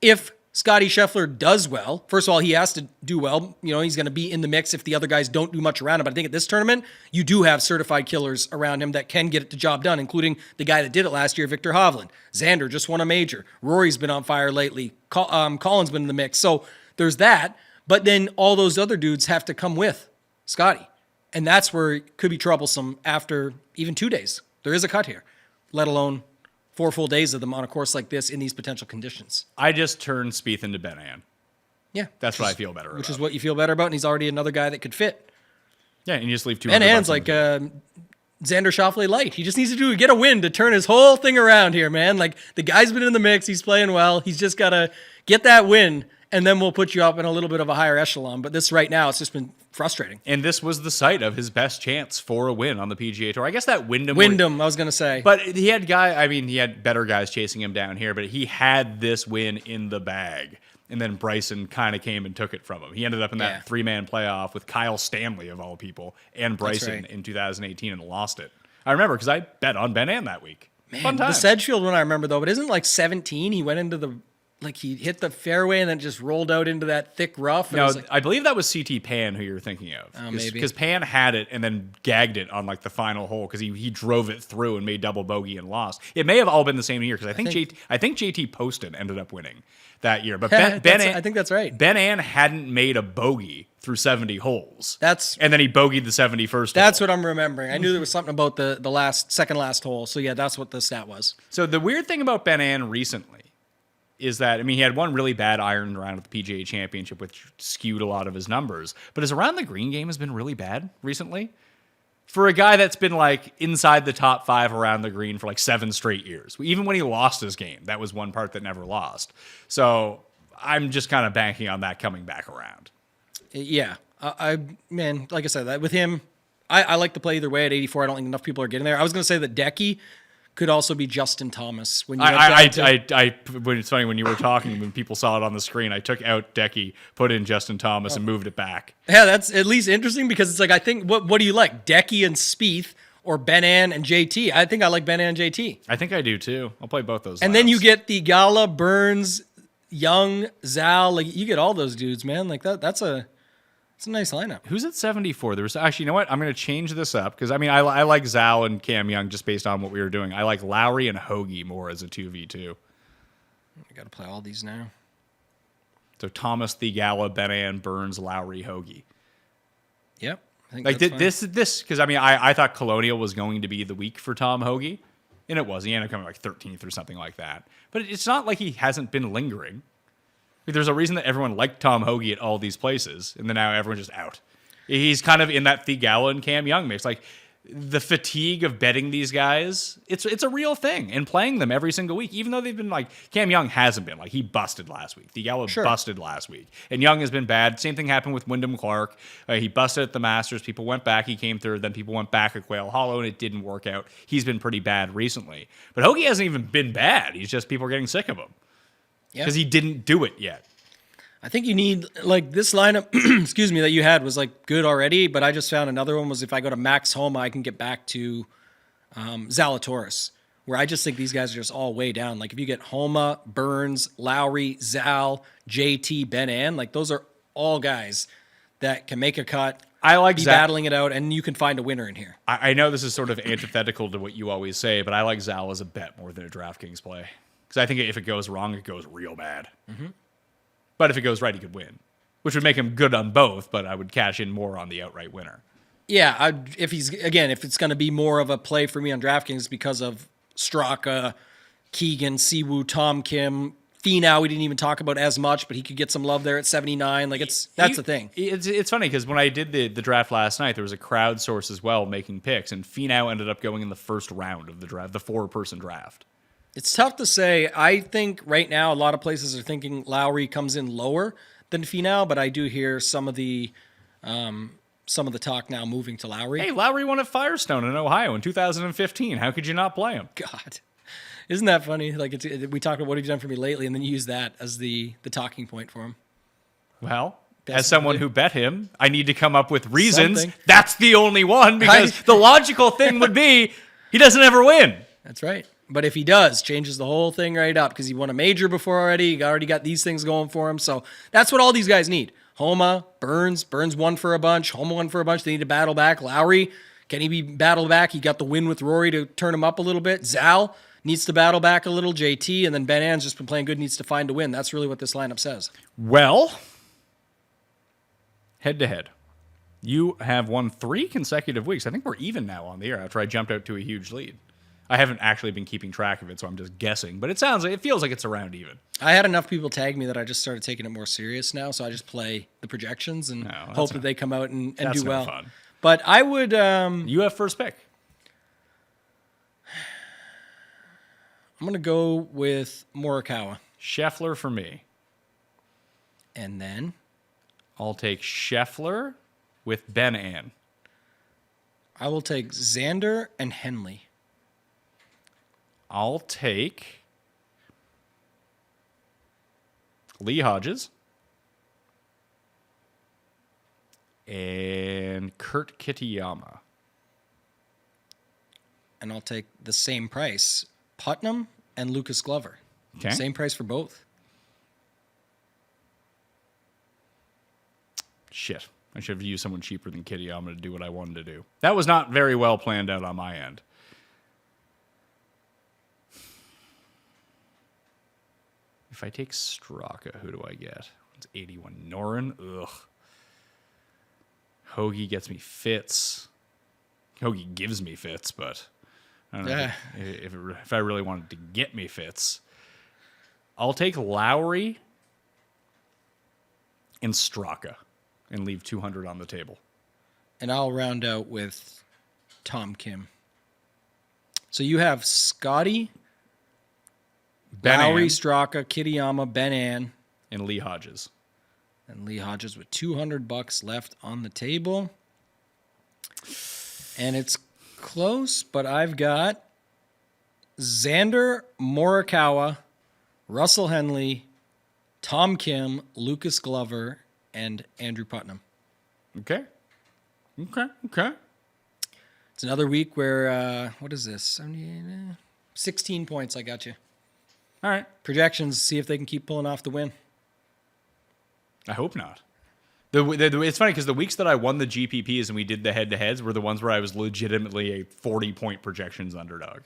if Scotty Scheffler does well, first of all, he has to do well. He's going to be in the mix if the other guys don't do much around him. But I think at this tournament, you do have certified killers around him that can get the job done, including the guy that did it last year, Victor Hovland. Xander just won a major. Rory's been on fire lately. Colin's been in the mix. So there's that. But then all those other dudes have to come with Scotty. And that's where it could be troublesome after even 2 days. There is a cut here, let alone 4 full days of them on a course like this in these potential conditions. I just turned Spieth into Ben An. Yeah. That's what I feel better Which about. is what you feel better about, and he's already another guy that could fit. Yeah, and you just leave 200 Ben Ann's bucks on like the- Xander Schauffele light. He just needs to get a win to turn his whole thing around here, man. Like, the guy's been in the mix. He's playing well. He's just got to get that win, and then we'll put you up in a little bit of a higher echelon. But this right now, it's just been frustrating. And this was the site of his best chance for a win on the PGA Tour. I guess that Wyndham, I was going to say. but he had he had better guys chasing him down here, but he had this win in the bag. And then Bryson kind of came and took it from him. He ended up in that 3-man playoff with Kyle Stanley, of all people, and Bryson in 2018 and lost it. I remember because I bet on Ben An that week. Fun the times. Sedgefield one I remember, though, but isn't like 17? He went into he hit the fairway and then just rolled out into that thick rough. And No, it was like, I believe that was CT Pan who you're thinking of. Oh, maybe. Because Pan had it and then gagged it on the final hole because he drove it through and made double bogey and lost. It may have all been the same year because I think JT Poston ended up winning that year. But Ben An, I think that's right. Ben An hadn't made a bogey through 70 holes. And then he bogeyed the 71st. That's what I'm remembering. I knew there was something about the second last hole. So yeah, that's what the stat was. So the weird thing about Ben An recently is that, he had one really bad iron round at the PGA Championship, which skewed a lot of his numbers. But his around the green game has been really bad recently. For a guy that's been inside the top 5 around the green for 7 straight years. Even when he lost his game, that was one part that never lost. So I'm just kind of banking on that coming back around. Yeah. Man, like I said, with him, I like to play either way at 84. I don't think enough people are getting there. I was going to say that Decky could also be Justin Thomas. When it's funny when you were talking, when people saw it on the screen, I took out Decky, put in Justin Thomas, and moved it back. Yeah, that's at least interesting because it's I think, what do you like? Decky and Spieth or Ben An and JT? I think I like Ben An and JT. I think I do too. I'll play both those. And then you get the Gala, Burns, Young, Zal. You get all those dudes, man. That's a nice lineup. Who's at 74? There was actually, you know what? I'm going to change this up because I like Zal and Cam Young just based on what we were doing. I like Lowry and Hoagie more as a 2v2. I got to play all these now. So Thomas, Theegala, Ben An, Burns, Lowry, Hoagie. Yep. I think this because I thought Colonial was going to be the week for Tom Hoagie, and it was. He ended up coming 13th or something like that. But it's not like he hasn't been lingering. There's a reason that everyone liked Tom Hoagie at all these places, and then now everyone's just out. He's kind of in that Theegala and Cam Young mix. The fatigue of betting these guys, it's a real thing, and playing them every single week, even though they've been Cam Young hasn't been. He busted last week. Theegala busted last week. And Young has been bad. Same thing happened with Wyndham Clark. He busted at the Masters. People went back. He came third. Then people went back at Quail Hollow, and it didn't work out. He's been pretty bad recently. But Hoagie hasn't even been bad. He's just people are getting sick of him. Because he didn't do it yet. I think you need this lineup, excuse me, that you had was good already, but I just found another one was if I go to Max Homa, I can get back to Zalatoris, where I just think these guys are just all way down. If you get Homa, Burns, Lowry, Zal, JT, Ben An, those are all guys that can make a cut. I like be Zal battling it out, and you can find a winner in here. I know this is sort of antithetical to what you always say, but I like Zal as a bet more than a DraftKings play. Because I think if it goes wrong, it goes real bad. Mm-hmm. But if it goes right, he could win, which would make him good on both, but I would cash in more on the outright winner. Yeah, if it's going to be more of a play for me on DraftKings because of Straka, Keegan, Siwoo, Tom Kim, Finau, we didn't even talk about as much, but he could get some love there at 79. That's the thing. It's funny because when I did the draft last night, there was a crowdsource as well making picks, and Finau ended up going in the first round of the draft, the 4-person draft. It's tough to say. I think right now a lot of places are thinking Lowry comes in lower than Finau, but I do hear some of the some of the talk now moving to Lowry. Hey, Lowry won at Firestone in Ohio in 2015. How could you not play him? God, isn't that funny? Like we talked about what have you done for me lately, and then you use that as the talking point for him. Well, Best as someone who bet him, I need to come up with reasons. Something. That's the only one, because the logical thing would be he doesn't ever win. That's right. But if he does, changes the whole thing right up because he won a major before already. He already got these things going for him. So that's what all these guys need. Homa, Burns won for a bunch. Homa won for a bunch. They need to battle back. Lowry, can he be battled back? He got the win with Rory to turn him up a little bit. Zal needs to battle back a little. JT, and then Ben Ann's just been playing good, needs to find a win. That's really what this lineup says. Well, head-to-head. You have won 3 consecutive weeks. I think we're even now on the air after I jumped out to a huge lead. I haven't actually been keeping track of it, so I'm just guessing. But it feels like it's around even. I had enough people tag me that I just started taking it more serious now, so I just play the projections and hope that they come out and do well. Fun. But I would... you have first pick. I'm going to go with Morikawa. Scheffler for me. And then... I'll take Scheffler with Ben Ann. I will take Xander and Henley. I'll take Lee Hodges and Kurt Kitayama. And I'll take the same price, Putnam and Lucas Glover. Okay. Same price for both. Shit. I should have used someone cheaper than Kitayama to do what I wanted to do. That was not very well planned out on my end. If I take Straka, who do I get? It's 81. Noren? Ugh. Hoagie gets me fits. Hoagie gives me fits, but I don't know if I really wanted to get me fits. I'll take Lowry and Straka and leave 200 on the table. And I'll round out with Tom Kim. So you have Scotty, Ben Lowry, Ann, Straka, Kitayama, Ben Ann, and Lee Hodges. and Lee Hodges with $200 left on the table. And it's close, but I've got Xander, Morikawa, Russell Henley, Tom Kim, Lucas Glover, and Andrew Putnam. Okay. It's another week where, what is this? 16 points, I got you. All right. Projections, see if they can keep pulling off the win. I hope not. It's funny because the weeks that I won the GPPs and we did the head-to-heads were the ones where I was legitimately a 40-point projections underdog.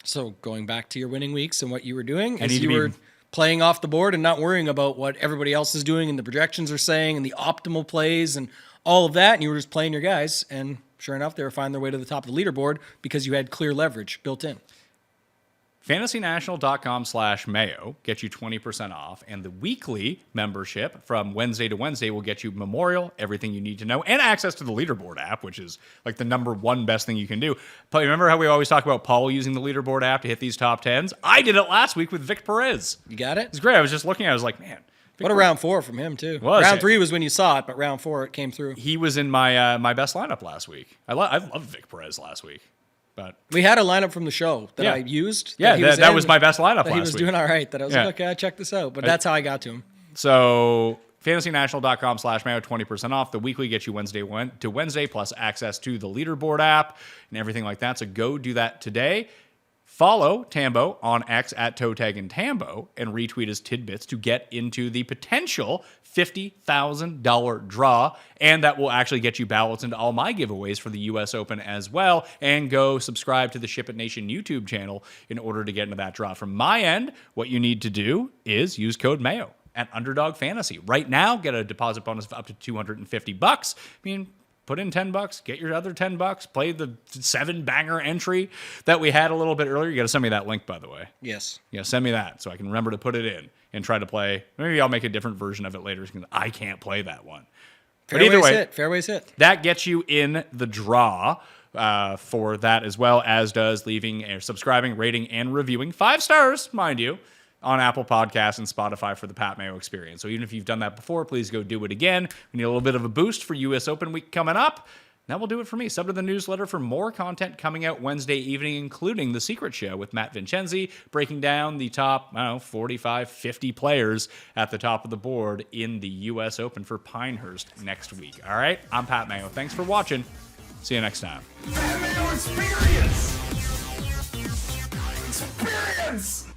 So going back to your winning weeks and what you were doing I is need you to were be- playing off the board and not worrying about what everybody else is doing and the projections are saying and the optimal plays and all of that. And you were just playing your guys. And sure enough, they were finding their way to the top of the leaderboard because you had clear leverage built in. FantasyNational.com/Mayo gets you 20% off, and the weekly membership from Wednesday to Wednesday will get you Memorial, everything you need to know, and access to the leaderboard app, which is like the number one best thing you can do. But remember how we always talk about Paul using the leaderboard app to hit these top 10s? I did it last week with Vic Perez. You got it? It's great. I was just looking at it. I was like, man. What a round 4 from him, too. Was round it? 3 was when you saw it, but round 4 it came through. He was in my my best lineup last week. I loved Vic Perez last week. But We had a lineup from the show that I used. Yeah, that was in, my best lineup that last he was week. doing all right. That I was Yeah. like, okay, check this out. But that's how I got to him. So FantasyNational.com/Mayo, 20% off. The weekly gets you Wednesday to Wednesday, plus access to the leaderboard app and everything like that. So go do that today. Follow Tambo on X at @ToeTagAndTambo and retweet his tidbits to get into the potential $50,000 draw. And that will actually get you ballots into all my giveaways for the U.S. Open as well. And go subscribe to the Ship It Nation YouTube channel in order to get into that draw. From my end, what you need to do is use code Mayo at Underdog Fantasy. Right now, get a deposit bonus of up to $250. I mean, put in $10, get your other $10, play the 7-banger entry that we had a little bit earlier. You got to send me that link, by the way. Yes. Yeah, send me that so I can remember to put it in and try to play. Maybe I'll make a different version of it later because I can't play that one. But either way, Fairway's hit. that gets you in the draw for that, as well as does leaving, subscribing, rating, and reviewing 5 stars, mind you, on Apple Podcasts and Spotify for the Pat Mayo experience. So even if you've done that before, please go do it again. We need a little bit of a boost for US Open week coming up. That will do it for me. Sub to the newsletter for more content coming out Wednesday evening, including The Secret Show with Matt Vincenzi, breaking down the top, 45, 50 players at the top of the board in the US Open for Pinehurst next week. All right, I'm Pat Mayo. Thanks for watching. See you next time. Pat Mayo experience. Experience.